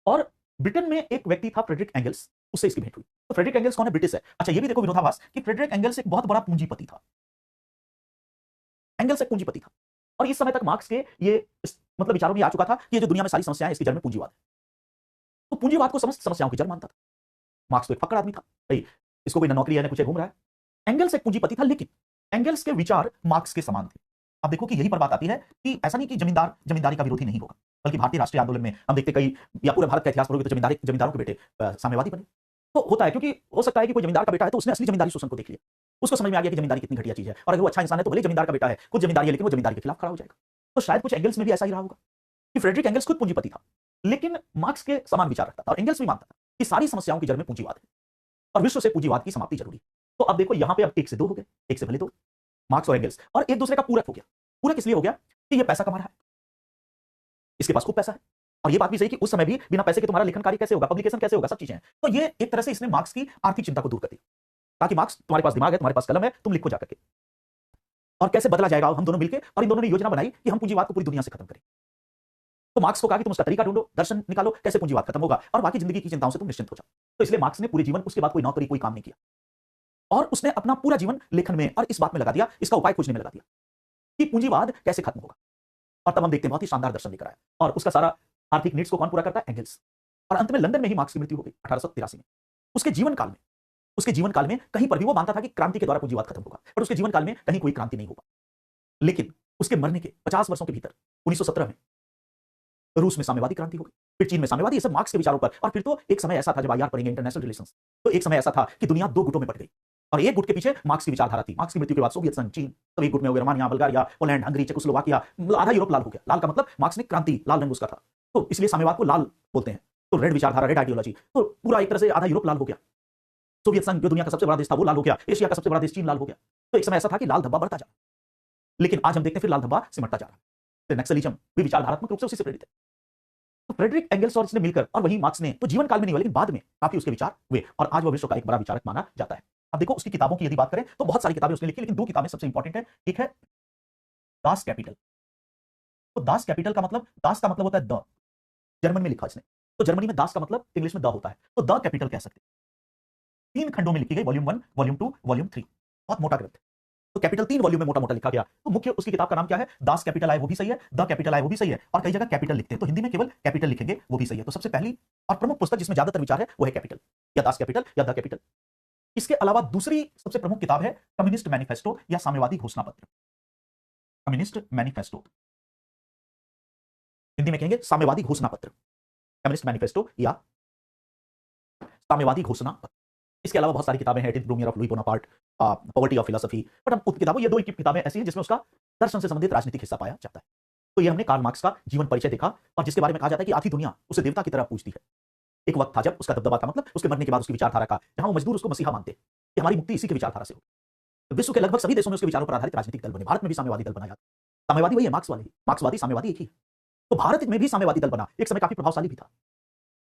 और ब्रिटेन में एक व्यक्ति था फ्रेडरिक एंगल्स, उससे इसकी भेंट हुई। तो फ्रेडरिक एंगल्स कौन है? ब्रिटिश है। अच्छा, ये भी देखो विरोधाभास कि फ्रेडरिक एंगल्स एक बहुत बड़ा पूंजीपति था। एंगल्स एक पूंजीपति था, और इस समय तक मार्क्स के ये मतलब विचारों में आ चुका था कि ये जो दुनिया में सारी समस्याएं, इसकी जड़ में पूंजीवाद है। तो पूंजीवाद को समस्त समस्याओं की जड़ मानता था। मार्क्स तो एक फक्कड़ आदमी था, भाई इसको कोई ना नौकरी है ना कुछ है, घूम रहा है। एंगल्स एक पूंजीपति था, लेकिन एंगल्स के विचार मार्क्स के समान थे। अब देखो कि यही पर बात आती है कि ऐसा नहीं कि जमींदार जमींदारी का विरोधी नहीं होगा, बल्कि भारतीय राष्ट्रीय आंदोलन में हम देखते कई, या पूरे भारत का इतिहास पढ़ोगे तो जमींदारों के बेटे साम्यवादी बने। तो होता है, क्योंकि हो सकता है कि कोई जमींदार का बेटा है तो उसने असली जमींदारी शोषण को देख लिया, उसको समझ में आ गया कि जमींदारी कितनी घटिया चीज है, और अगर वो अच्छा इंसान है तो भले जमींदार का बेटा है, खुद जमींदारी है, लेकिन वो जमींदारी के खिलाफ खड़ा हो जाएगा। तो शायद कुछ एंगल्स में भी ऐसा ही रहा होगा कि फ्रेडरिक एंगल्स खुद पूंजीपति था, लेकिन मार्क्स के समान विचार रखता था, और एंगल्स भी मानता था कि सारी समस्याओं की जड़ में पूंजीवाद है और विश्व से पूंजीवाद की समाप्ति जरूरी है। तो अब देखो यहां पे अब एक से दो हो गए, एक से भले दो, मार्क्स और एंगल्स, और एक दूसरे का पूरक हो गया। पूरक इसलिए हो गया कि ये पैसा कमा रहा है, इसके पास खूब पैसा है, और ये बात भी सही कि उस समय भी बिना पैसे के तुम्हारा लेखन कार्य कैसे होगा, पब्लिकेशन कैसे होगा, सब चीजें हैं। तो ये एक तरह से इसने मार्क्स की आर्थिक चिंता को दूर कर दी, ताकि मार्क्स तुम्हारे पास दिमाग है, तुम्हारे पास कलम है, तुम लिखो जाकर के, और कैसे बदला जाएगा हम दोनों मिलकर। और इन दोनों ने योजना बनाई कि हम पूंजीवाद को पूरी दुनिया से खत्म करें। तो मार्क्स को कहा कि तुम उसका तरीका ढूंढो, दर्शन निकालो, कैसे पूंजीवाद खत्म होगा, और बाकी जिंदगी की चिंताओं से तुम निश्चिंत हो जाओ। तो इसलिए मार्क्स ने पूरे जीवन उसके बाद कोई नौकरी, कोई काम नहीं किया, और उसने अपना पूरा जीवन लेखन में और इस बात में लगा दिया, इसका उपाय खोजने में लगा दिया कि पूंजीवाद कैसे खत्म होगा। और तब हम देखते हैं बहुत ही शानदार दर्शन लेकर आया, और उसका सारा आर्थिक नीड्स को कौन पूरा करता है? एंगल्स। और अंत में लंदन में ही मार्क्स की मृत्यु हो गई 1883 में। उसके जीवन काल में कहीं पर भी वो मानता था कि क्रांति के द्वारा पूंजीवाद खत्म होगा, पर उसके जीवन काल में कहीं कोई क्रांति नहीं होगा। लेकिन उसके मरने के 50 वर्षों के भीतर 1917 में रूस में साम्यवादी क्रांति हो गई, फिर चीन में साम्यवादी, ये सब मार्क्स के विचारों पर। और फिर तो एक समय ऐसा था, जब आईआर पढ़ेंगे इंटरनेशनल रिलेशंस, तो एक समय ऐसा था कि दुनिया दो गुटों में बट गई, और एक गुट के पीछे मार्क्स की विचारधारा थी। मार्क्स की मृत्यु के बाद सोवियत संघ, चीन, सब एक गुट में हो गए, Romania, Bulgaria, Poland, Hungary, Czechoslovakia, आधा यूरोप लाल हो गया। लाल का मतलब मार्क्स ने क्रांति, लाल रंग उसका था, तो इसलिए साम्यवाद को लाल बोलते हैं। तो रेड विचारधारा, रेड आइडियोलॉजी, तो पूरा एक तरह से आधा यूरोप लाल हो गया। सोवियत संघ जो दुनिया का सबसे बड़ा देश था वो लाल हो गया, एशिया का सबसे बड़ा देश चीन लाल हो गया। तो एक समय ऐसा था कि लाल धब्बा बढ़ता जा, लेकिन आज हम देखते हैं फिर लाल धब्बा सिमटता जा रहा है। तो नक्सलिज्म भी विचारधात्मक रूप से उसी से प्रेरित है। तो फ्रेडरिक एंगल्स और इसने मिलकर, और वही मार्क्स ने, तो जीवन काल में नहीं हुआ लेकिन बाद में काफी उसके विचार हुए, और आज वह विश्व का एक बड़ा विचारक माना जाता है। अब देखो उसकी किताबों की यदि बात करें तो बहुत सारी किताबें उसने लिखी, लेकिन दो किताबें सबसे इंपॉर्टेंट है। एक है दास कैपिटल। तो दास कैपिटल का मतलब, दास का मतलब होता है द, जर्मन में लिखा इसने, तो जर्मनी में दास का मतलब इंग्लिश में द होता है, तो द कैपिटल कह सकते हैं। 3 खंडों में लिखी गई, वॉल्यूम 1, वॉल्यूम 2, वॉल्यूम 3, बहुत मोटा ग्रंथ। तो कैपिटल 3 वॉल्यूम में मोटा मोटा लिखा गया। तो मुख्य उसकी किताब का नाम क्या है? दास कैपिटल आए वो भी सही है, द कैपिटल आए वो भी सही है, और कई जगह कैपिटल लिखते हैं, तो हिंदी में केवल कैपिटल लिखेंगे वो भी सही है। तो सबसे पहली और प्रमुख पुस्तक जिसमें ज्यादातर विचार है वो है कैपिटल, या दास कैपिटल या द कैपिटल। इसके अलावा दूसरी सबसे प्रमुख किताब है कम्युनिस्ट मैनिफेस्टो या साम्यवादी घोषणा पत्र। कम्युनिस्ट मैनिफेस्टो, हिंदी में कहेंगे साम्यवादी घोषणा पत्र, कम्युनिस्ट मैनिफेस्टो या साम्यवादी घोषणा पत्र। इसके अलावा बहुत सारी किताबें हैं, एडिथ Brumaire of Louis Bonaparte, poverty of philosophy, but हम किताबों, ये दो किताबें ऐसी हैं जिसमें उसका दर्शन से संबंधित राजनीतिक हिस्सा पाया जाता है। तो ये हमने कार्ल मार्क्स का जीवन परिचय देखा, और जिसके बारे में कहा जाता है कि आधी दुनिया उसे देवता की तरह पूजती है। एक वक्त था जब उसका दबदबा था, मतलब उसके मरने के बाद उसकी विचारधारा का, जहां वो मजदूर उसको मसीहा मानते कि हमारी मुक्ति इसी के विचारधारा से होगी। विश्व के लगभग सभी देशों में उसके विचारों पर आधारित राजनीतिक दल बने। भारत में भी साम्यवादी दल बनाया। साम्यवादी वही है, मार्क्सवादी साम्यवादी एक ही। तो भारत में भी साम्यवादी दल बना, एक समय काफी प्रभावशाली भी था।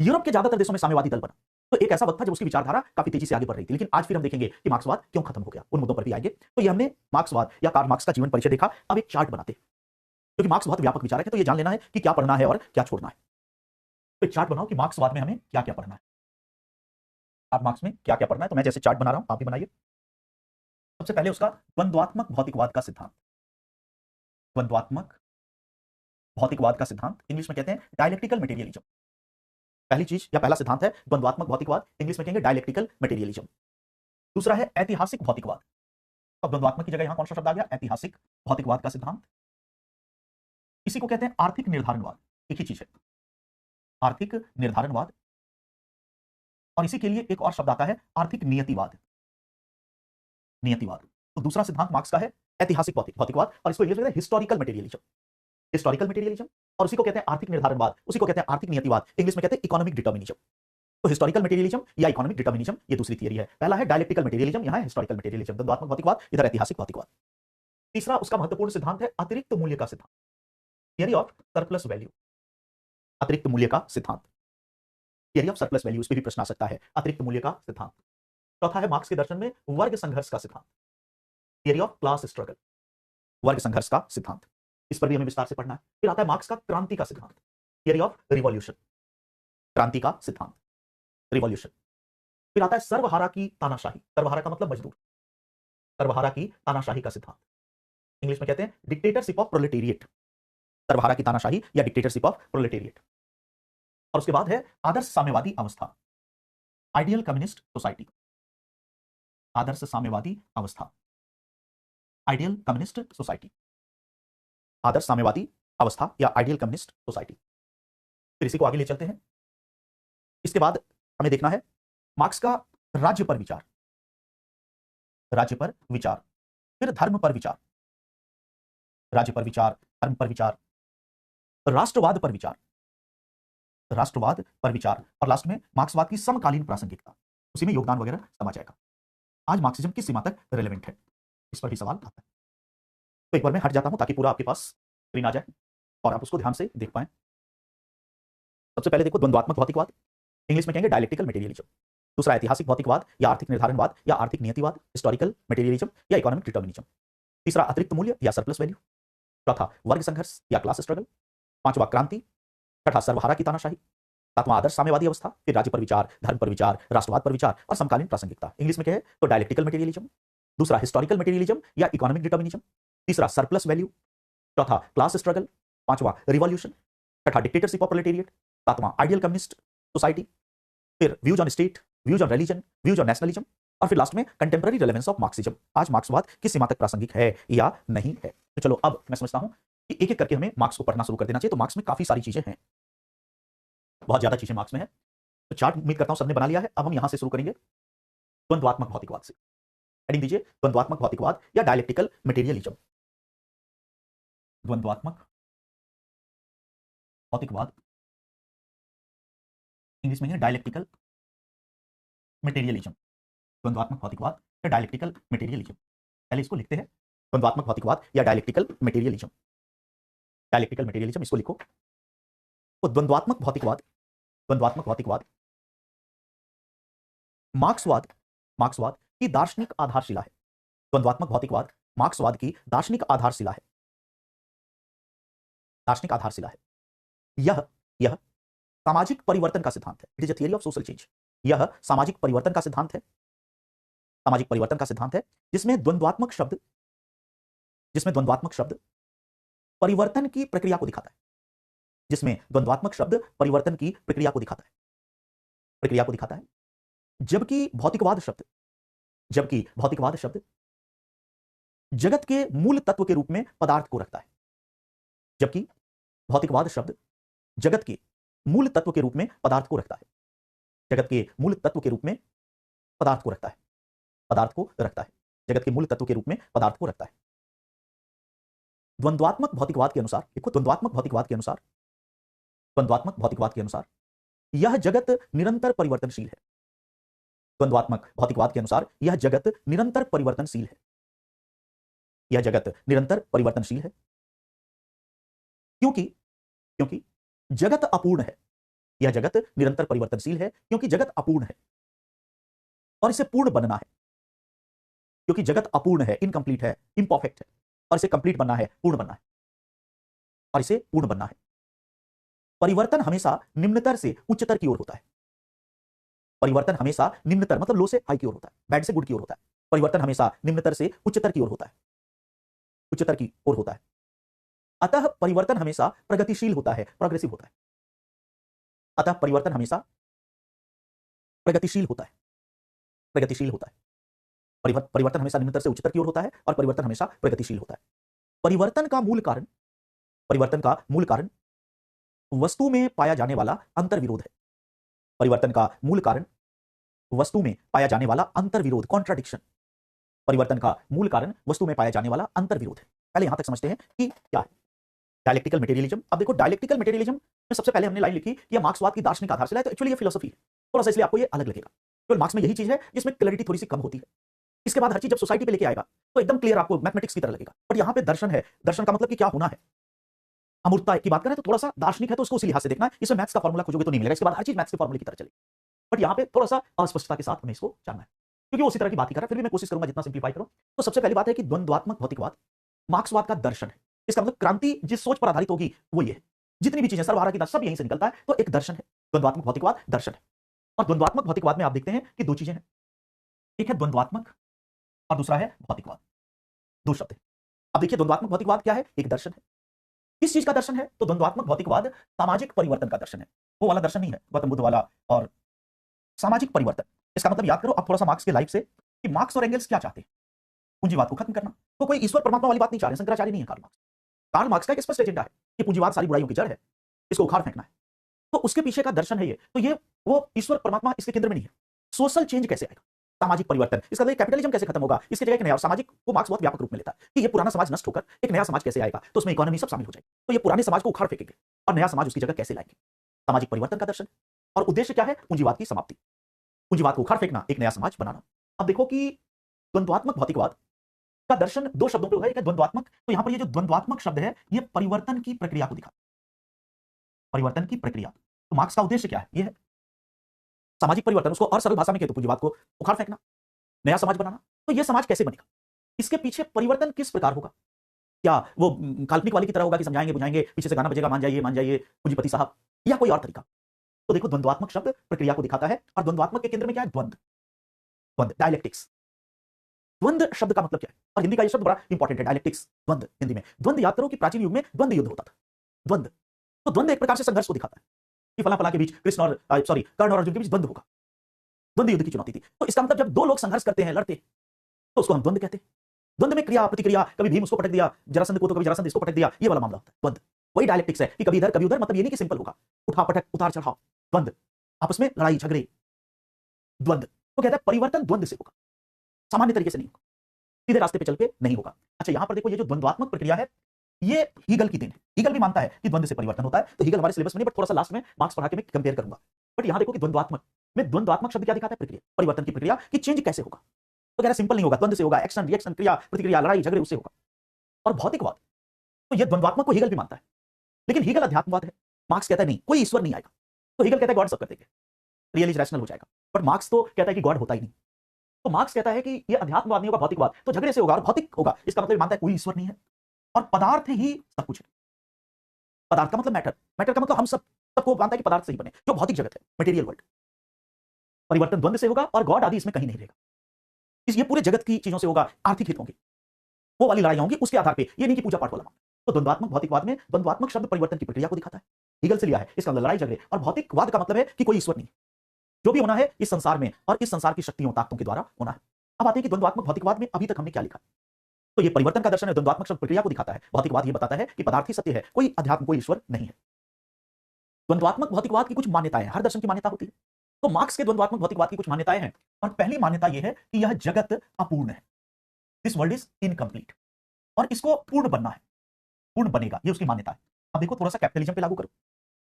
यूरोप के ज्यादातर देशों में साम्यवादी दल बना। तो एक ऐसा वक्त था जब उसकी विचारधारा काफी तेजी से आगे बढ़ रही थी। लेकिन आज फिर हम देखेंगे कि मार्क्सवाद क्यों खत्म हो गया, उन मुद्दों पर भी आएंगे। तो ये हमने मार्क्सवाद या कार्ल मार्क्स का जीवन परिचय देखा। अब एक चार्ट बनाते, क्योंकि मार्क्स बहुत व्यापक विचारक है, तो ये जान लेना है कि क्या पढ़ना है और क्या छोड़ना है। तो एक चार्ट बनाओ कि मार्क्सवाद में हमें क्या क्या पढ़ना है, आप मार्क्स में क्या क्या पढ़ना है। तो मैं जैसे चार्ट बना रहा हूं, आप भी बनाइए। सबसे पहले उसका द्वंद्वात्मक भौतिकवाद का सिद्धांत। द्वंद्वात्मक भौतिकवाद का सिद्धांत, इंग्लिश में कहते हैं डायलेक्टिकल मटेरियलिज्म। पहली चीज या पहला सिद्धांत है द्वंद्वात्मक भौतिकवाद, इंग्लिश में कहेंगे डायलेक्टिकल मटेरियलिज्म। दूसरा है ऐतिहासिक भौतिकवाद। अब द्वंद्वात्मक की जगह यहां कौन सा शब्द आ गया, ऐतिहासिक भौतिकवाद का सिद्धांत। इसी को कहते हैं आर्थिक निर्धारणवाद, एक ही चीज है, आर्थिक निर्धारणवाद। और इसी के लिए एक और शब्द आता है आर्थिक नियतिवाद, नियतिवाद। तो दूसरा सिद्धांत मार्क्स का है ऐतिहासिक भौतिकवाद, और इसको इंग्लिश में कहते हैं हिस्टोरिकल मटेरियलिज्म, हिस्टोरिकल मटेरियलिज्म। और उसी को कहते हैं आर्थिक निर्धारणवाद, उसी को कहते हैं आर्थिक नियतिवाद, इंग्लिश में कहते हैं इकोनॉमिक डिटर्मिनिज्म। तो हिस्टोरिकल मटेरियलिज्म या इकोनॉमिक डिटर्मिनिज्म ये दूसरी थियरी है। पहला है डायलेक्टिकल मटेरियलिज्म, यहां है हिस्टोरिकल मटेरियलिज्म, द्वंद्वात्मक भौतिकवाद, इधर ऐतिहासिक भौतिकवाद। तीसरा उसका महत्वपूर्ण सिद्धांत है अतिरिक्त मूल्य का सिद्धांत, थियरी ऑफ सरप्लस वैल्यू, अतिरिक्त मूल्य का सिद्धांत, थियरी ऑफ सरप्लस वैल्यू। इस पर भी प्रश्न आ सकता है, अतिरिक्त मूल्य का सिद्धांत। चौथा है मार्क्स के दर्शन में वर्ग संघर्ष का सिद्धांत, थियरी ऑफ क्लास स्ट्रगल, वर्ग संघर्ष का सिद्धांत। इस पर भी हमें विस्तार से पढ़ना है। फिर आता है मार्क्स का क्रांति का सिद्धांत, थियरी ऑफ रिवॉल्यूशन, क्रांति का सिद्धांत, रिवॉल्यूशन। फिर आता है सर्वहारा की तानाशाही, सर्वहारा का मतलब मजदूर, सर्वहारा की तानाशाही का सिद्धांत, इंग्लिश में कहते हैं डिक्टेटरशिप ऑफ प्रोलेटेरिएट, सर्वहारा की तानाशाही या डिक्टेटरशिप ऑफ प्रोलेटेरिएट। और उसके बाद है आदर्श साम्यवादी अवस्था, आइडियल कम्युनिस्ट सोसाइटी, आदर्श साम्यवादी अवस्था, आइडियल कम्युनिस्ट सोसाइटी, आदर्श साम्यवादी अवस्था या आइडियल कम्युनिस्ट सोसाइटी। फिर इसी को आगे ले चलते हैं। इसके बाद हमें देखना है मार्क्स का राज्य पर विचार, राज्य पर विचार, फिर धर्म पर विचार, राज्य पर विचार, धर्म पर विचार, राष्ट्रवाद पर विचार, राष्ट्रवाद पर विचार, और लास्ट में मार्क्सवाद की समकालीन प्रासंगिकता, उसी में योगदान वगैरह सब आ जाएगा। आज मार्क्सिज्म किस सीमा तक रेलेवेंट है, इस पर भी सवाल आता है। तो एक बार मैं हट जाता हूं ताकि पूरा आपके पास स्क्रीन आ जाए और आप उसको ध्यान से देख पाएं। सबसे पहले देखो द्वंद्वात्मक भौतिकवाद, इंग्लिश में कहेंगे डायलेक्टिकल मटेरियलिज्म। दूसरा ऐतिहासिक भौतिकवाद या आर्थिक निर्धारणवाद या आर्थिक नियतिवाद, हिस्टोरिकल मटेरियलिज्म या इकोनॉमिक डिटर्मिनिज्म। तीसरा अतिरिक्त मूल्य या सरप्लस वैल्यू। चौथा वर्ग संघर्ष या क्लास स्ट्रगल। पांचवा क्रांति। छठा सर्वहारा की तानाशाही। सातवां आदर्श साम्यवादी अवस्था, फिर राज्य पर विचार, धर्म पर विचार, राष्ट्रवाद पर विचार और समकालीन प्रासंगिकता। इंग्लिश में कहे तो डायलेक्टिकल मटेरियलिज्म। दूसरा हिस्टोरिकल मटेरियलिज्म या इकोनॉमिक डिटर्मिनिज्म। तीसरा सरप्लस वैल्यू। चौथा क्लास स्ट्रगल। पांचवा रिवॉल्यूशन। छठा डिक्टेटरशिप ऑफ प्रोलेटेरिएट। सातवां आइडियल कम्युनिस्ट सोसाइटी। फिर views on state, views on religion, views on nationalism, और फिर लास्ट में कंटेम्पररी रेलेवेंस ऑफ मार्क्सिज्म। आज मार्क्सवाद किस सीमा तक प्रासंगिक है या नहीं है। तो चलो अब मैं समझता हूं कि एक एक करके हमें मार्क्स को पढ़ना शुरू कर देना चाहिए। तो मार्क्स में काफी सारी चीजें हैं, बहुत ज्यादा चीजें मार्क्स में है। तो चार्ट उम्मीद करता हूं सबने बना लिया है। अब हम यहां से शुरू करेंगे द्वंद्वात्मक भौतिकवाद से। हेडिंग दीजिए द्वंद्वात्मक भौतिकवाद या डायलेक्टिकल मटेरियलिज्म। द्वंद्वात्मक भौतिकवाद, इंग्लिश में है डायलेक्टिकल मटेरियलिज्म। द्वंद्वात्मक भौतिकवाद या डायलेक्टिकल मटेरियलिज्म, पहले इसको लिखते हैं द्वंद्वात्मक भौतिकवाद या डायलेक्टिकल मटेरियलिज्म। डायलेक्टिकल मटेरियलिज्म इसको लिखो। तो द्वंद्वात्मक भौतिकवाद, द्वंद्वात्मक भौतिकवाद मार्क्सवाद, मार्क्सवाद की दार्शनिक आधारशिला है। द्वंद्वात्मक भौतिकवाद मार्क्सवाद की दार्शनिक आधारशिला है, दार्शनिक आधारशिला है। यह सामाजिक परिवर्तन का सिद्धांत है। It is a theory of social change. यह सामाजिक परिवर्तन का सिद्धांत है, सामाजिक परिवर्तन का सिद्धांत है, जिसमें द्वंद्वात्मक शब्द, जिसमें द्वंद्वात्मक शब्द परिवर्तन की प्रक्रिया को दिखाता है, जिसमें द्वंद्वात्मक शब्द परिवर्तन की प्रक्रिया को दिखाता है, प्रक्रिया को दिखाता है। जबकि भौतिकवाद शब्द, जबकि भौतिकवाद शब्द जगत के मूल तत्व के रूप में पदार्थ को रखता है, जबकि भौतिकवाद शब्द जगत के मूल तत्व के रूप में पदार्थ को रखता है, जगत के मूल तत्व के रूप में पदार्थ को रखता है, पदार्थ को रखता है, जगत के मूल तत्व के रूप में पदार्थ को रखता है। द्वंद्वात्मक भौतिकवाद के अनुसार, देखो द्वंद्वात्मक भौतिकवाद के अनुसार, द्वंद्वात्मक भौतिकवाद के अनुसार यह जगत निरंतर परिवर्तनशील है। द्वंद्वात्मक भौतिकवाद के अनुसार यह जगत निरंतर परिवर्तनशील है। यह जगत निरंतर परिवर्तनशील है क्योंकि क्योंकि जगत अपूर्ण है। यह जगत निरंतर परिवर्तनशील है क्योंकि जगत अपूर्ण है और इसे पूर्ण बनना है। क्योंकि जगत अपूर्ण है, इनकंप्लीट है, इम्परफेक्ट है, और इसे कंप्लीट बनना है, पूर्ण बनना है, और इसे पूर्ण बनना है। परिवर्तन हमेशा निम्नतर से उच्चतर की ओर होता है। परिवर्तन हमेशा निम्नतर मतलब लो से हाई की ओर होता है, बैड से गुड की ओर होता है। परिवर्तन हमेशा निम्नतर से उच्चतर की ओर होता है, उच्चतर की ओर होता है। अतः परिवर्तन हमेशा प्रगतिशील होता है, प्रोग्रेसिव होता है। अतः परिवर्तन हमेशा प्रगतिशील होता है, प्रगतिशील होता है। परिवर्तन हमेशा निम्नतर से उच्चतर की ओर होता है और परिवर्तन हमेशा प्रगतिशील होता है। परिवर्तन का मूल कारण, परिवर्तन का मूल कारण वस्तु में पाया जाने वाला अंतर्विरोध है। परिवर्तन का मूल कारण वस्तु में पाया जाने वाला अंतर्विरोध, कॉन्ट्राडिक्शन। परिवर्तन का मूल कारण वस्तु में पाया जाने वाला अंतर्विरोध है। पहले यहां तक समझते हैं कि क्या है डायलेक्टिकल मटेरियलिज्म। अब देखो डायलेक्टिकल मटेरियलिज्म में सबसे पहले हमने लाइन लिखी कि यह मार्क्सवाद की दार्शनिक आधारशिला है, तो एक्चुअली ये फिलोसफी है। थोड़ा सा इसलिए आपको ये अलग लगेगा, केवल मार्क्स में यही चीज है जिसमें क्लैरिटी थोड़ी सी कम होती है। इसके बाद हर चीज जब सोसाइटी पे लेके आएगा तो एकदम क्लियर आपको मैथमेटिक्स की तरह लगेगा। बट यहां पे दर्शन है, दर्शन का मतलब कि क्या होना है। अमूर्तता की बात करें तो थोड़ा सा दार्शनिक है, तो उसको उसी लिहाज से देखना है। इसमें मैथ्स का फॉर्मूला खोजोगे तो नहीं मिलेगा, इसके बाद हर चीज मैथ्स के फॉर्मूले की तरह चलेगी। बट यहाँ पे थोड़ा सा अस्पष्टता के साथ हमें इसको जानना है, क्योंकि वो उसी तरह की बात ही कर रहा है। फिर भी मैं कोशिश करूंगा जितना सिंप्लीफाई करूं। तो सबसे पहली बात है कि द्वंद्वात्मक भौतिकवाद मार्क्सवाद का दर्शन है। इसका मतलब क्रांति जिस सोच पर आधारित होगी वो ये है। जितनी भी चीजें सर्वहारा की सब यहीं से निकलता है, तो एक दर्शन है। द्वंद्वात्मक भौतिकवाद दर्शन है। और द्वंद्वात्मक भौतिकवाद में आप देखते हैं कि दो चीजें हैं, एक है द्वंद्वात्मक और दूसरा है भौतिकवाद। दो शब्द है। अब देखिए द्वंद्वात्मक भौतिकवाद क्या है, एक दर्शन है। किस चीज का दर्शन है, तो द्वंद्वात्मक भौतिकवाद सामाजिक परिवर्तन का दर्शन है। वो वाला दर्शन नहीं है गौतम बुद्ध वाला, और सामाजिक परिवर्तन। इसका मतलब याद करो अब थोड़ा सा मार्क्स के लाइफ से कि मार्क्स और एंगल्स क्या चाहते हैं, पूंजीवाद को खत्म करना। तो कोई ईश्वर परमात्मा वाली बात नहीं चाह रहे, शंकराचार्य नहीं है कार्ल मार्क्स। कार्ल मार्क्स का एक स्पष्ट एजेंडा है कि पूंजीवाद सारी बुराइयों की जड़ है, इसको उखाड़ फेंकना है। तो उसके पीछे का दर्शन है ये। तो ये वो ईश्वर परमात्मा इसके केंद्र में नहीं है। सोशल चेंज कैसे आएगा, सामाजिक परिवर्तन, इसका मतलब कैपिटलिज्म कैसे खत्म होगा, इसकी जगह एक नया। और सामाजिक को मार्क्स बहुत व्यापक रूप में लेता है कि ये पुराना समाज नष्ट होकर एक नया समाज कैसे आएगा, तो उसमें इकोनॉमी सब शामिल हो जाएगी। तो ये पुराने समाज को उखाड़ फेंकेंगे और नया समाज उसकी जगह कैसे लाएंगे, सामाजिक परिवर्तन का दर्शन। और उद्देश्य क्या है, पूंजीवाद की समाप्ति, पूंजीवाद को उखाड़ फेंकना, एक नया समाज बनाना। अब देखो कि द्वंद्वात्मक भौतिकवाद का दर्शन दो शब्दों पर होगा, एक है द्वंद्वात्मक। तो यहां पर ये जो द्वंद्वात्मक शब्द है ये परिवर्तन की प्रक्रिया को दिखाता है, परिवर्तन की प्रक्रिया। तो मार्क्स का उद्देश्य क्या है, ये है सामाजिक परिवर्तन। उसको और सरल भाषा में कहे तो पूंजीवाद को उखाड़ फेंकना, नया समाज बनाना। तो यह समाज कैसे बनेगा, इसके पीछे परिवर्तन किस प्रकार होगा। क्या वो काल्पनिक वाले की तरह होगा कि समझाएंगे बुझाएंगे, पीछे से गाना बजेगा मान जाइए पूंजीपति साहब, या कोई और तरीका। तो देखो द्वंद्वात्मक शब्द प्रक्रिया को दिखाता है, और द्वंद्वात्मक के केंद्र में क्या है, द्वंद्व, द्वंद्व, डायलेक्टिक्स। द्वंद्व शब्द का मतलब क्या है, और हिंदी का ये शब्द बड़ा इंपॉर्टेंट है, डायलेक्टिक्स, द्वंद्व। हिंदी में द्वंद्व याद करो कि प्राचीन युग में द्वंद्व युद्ध होता था। द्वंद्व, तो द्वंद्व एक प्रकार से संघर्ष को दिखाता है कि फला फला के बीच कृष्ण और कर्ण और अर्जुन के बीच द्वंद्व होगा। द्वंद्व युद्ध की चुनौती थी। तो इसका मतलब जब दो लोग संघर्ष करते हैं, लड़ते, तो उसको हम द्वंद्व कहते हैं। द्वंद्व में क्रिया प्रतिक्रिया, कभी भीम उसको पटक दिया जरासंध को, तो कभी जरासंध इसको पटक दिया, ये वाला मामला होता है द्वंद्व। वही डायलेक्टिक्स है कि कभी इधर कभी उधर, मतलब ये नहीं कि सिंपल होगा उठा पटक उतार चढ़ाव, द्वंद्व, आपस में लड़ाई झगड़े, द्वंद्व। तो कहता है परिवर्तन द्वंद्व से होगा, सामान्य तरीके से नहीं होगा, सीधे रास्ते पे चल के नहीं होगा। अच्छा यहां पर देखो ये जो द्वंद्वात्मक प्रक्रिया है ये हीगल की देन है। हीगल भी मानता है कि द्वंद्व से परिवर्तन होता है। तो हीगल हमारे सिलेबस में नहीं, बट थोड़ा सा लास्ट में मार्क्स पढ़ा के मैं कंपेयर करूंगा। बट यहां देखो कि द्वंद्वात्मक में द्वंद्वात्मक शब्द क्या दिखाता है, प्रक्रिया, परिवर्तन की प्रक्रिया, कि चेंज कैसे होगा। तो कह रहा सिंपल नहीं होगा, द्वंद्व से होगा, एक्शन रिएक्शन, क्रिया प्रतिक्रिया, लड़ाई झगड़े, उससे होगा। और भौतिकवाद, तो यह द्वंद्वात्मक को हीगल भी मानता है, लेकिन हीगल अध्यात्मवाद है। मार्क्स कहता है नहीं, कोई ईश्वर नहीं आएगा। तो हीगल कहता है गॉड सब कर देंगे, रियल इज रैशनल हो जाएगा। बट मार्क्स तो कहता है कि गॉड होता ही नहीं। तो मार्क्स कहता है कि यह अध्यात्मवाद नहीं होगा, भौतिकवाद, तो झगड़े से होगा और भौतिक होगा। इसका मतलब मानता है कोई ईश्वर नहीं है और पदार्थ ही सब कुछ है। पदार्थ का मतलब मैटर, मैटर का मतलब हम सबको मानता है कि पदार्थ से ही बने, जो भौतिक जगत है, मटेरियल वर्ल्ड। परिवर्तन द्वंद्व से होगा और गॉड आदि इसमें कहीं नहीं रहेगा। ये पूरे जगत की चीजों से होगा, आर्थिक हित होंगे, वो वाली लड़ाई होंगी उसके आधार पे, ये नहीं कि पूजा पाठ वाला मामला। तो द्वंद्वात्मक भौतिकवाद में द्वंद्वात्मक शब्द परिवर्तन की प्रक्रिया को दिखाता है, हीगल से लिया है। इसका मतलब लड़ाई झगड़े, और भौतिकवाद का मतलब है कि कोई ईश्वर नहीं, जो भी होना है इस संसार में और इस संसार की शक्तियों ताकतों के द्वारा होना है। अब आते हैं कि द्वंद्वात्मक भौतिकवाद में अभी तक हमने क्या लिखा। तो ये परिवर्तन का दर्शन है, द्वंद्वात्मक शब्द प्रक्रिया को दिखाता है। भौतिकवाद ये बताता है कि पदार्थ ही सत्य है, कोई अध्यात्म, कोई ईश्वर नहीं है। द्वंद्वात्मक भौतिकवाद की कुछ मान्यताएं, हर दर्शन की मान्यता होती है। तो मार्क्स के द्वंद्वात्मक भौतिकवाद की कुछ मान्यताएं हैं, और पहली मान्यता यह है कि यह जगत अपूर्ण है, दिस वर्ल्ड इज इनकम्प्लीट, और इसको पूर्ण बनना है। पूर्ण बनेगा, ये उसकी मान्यता है। अब देखो थोड़ा सा कैपिटलिज्म पे लागू करो,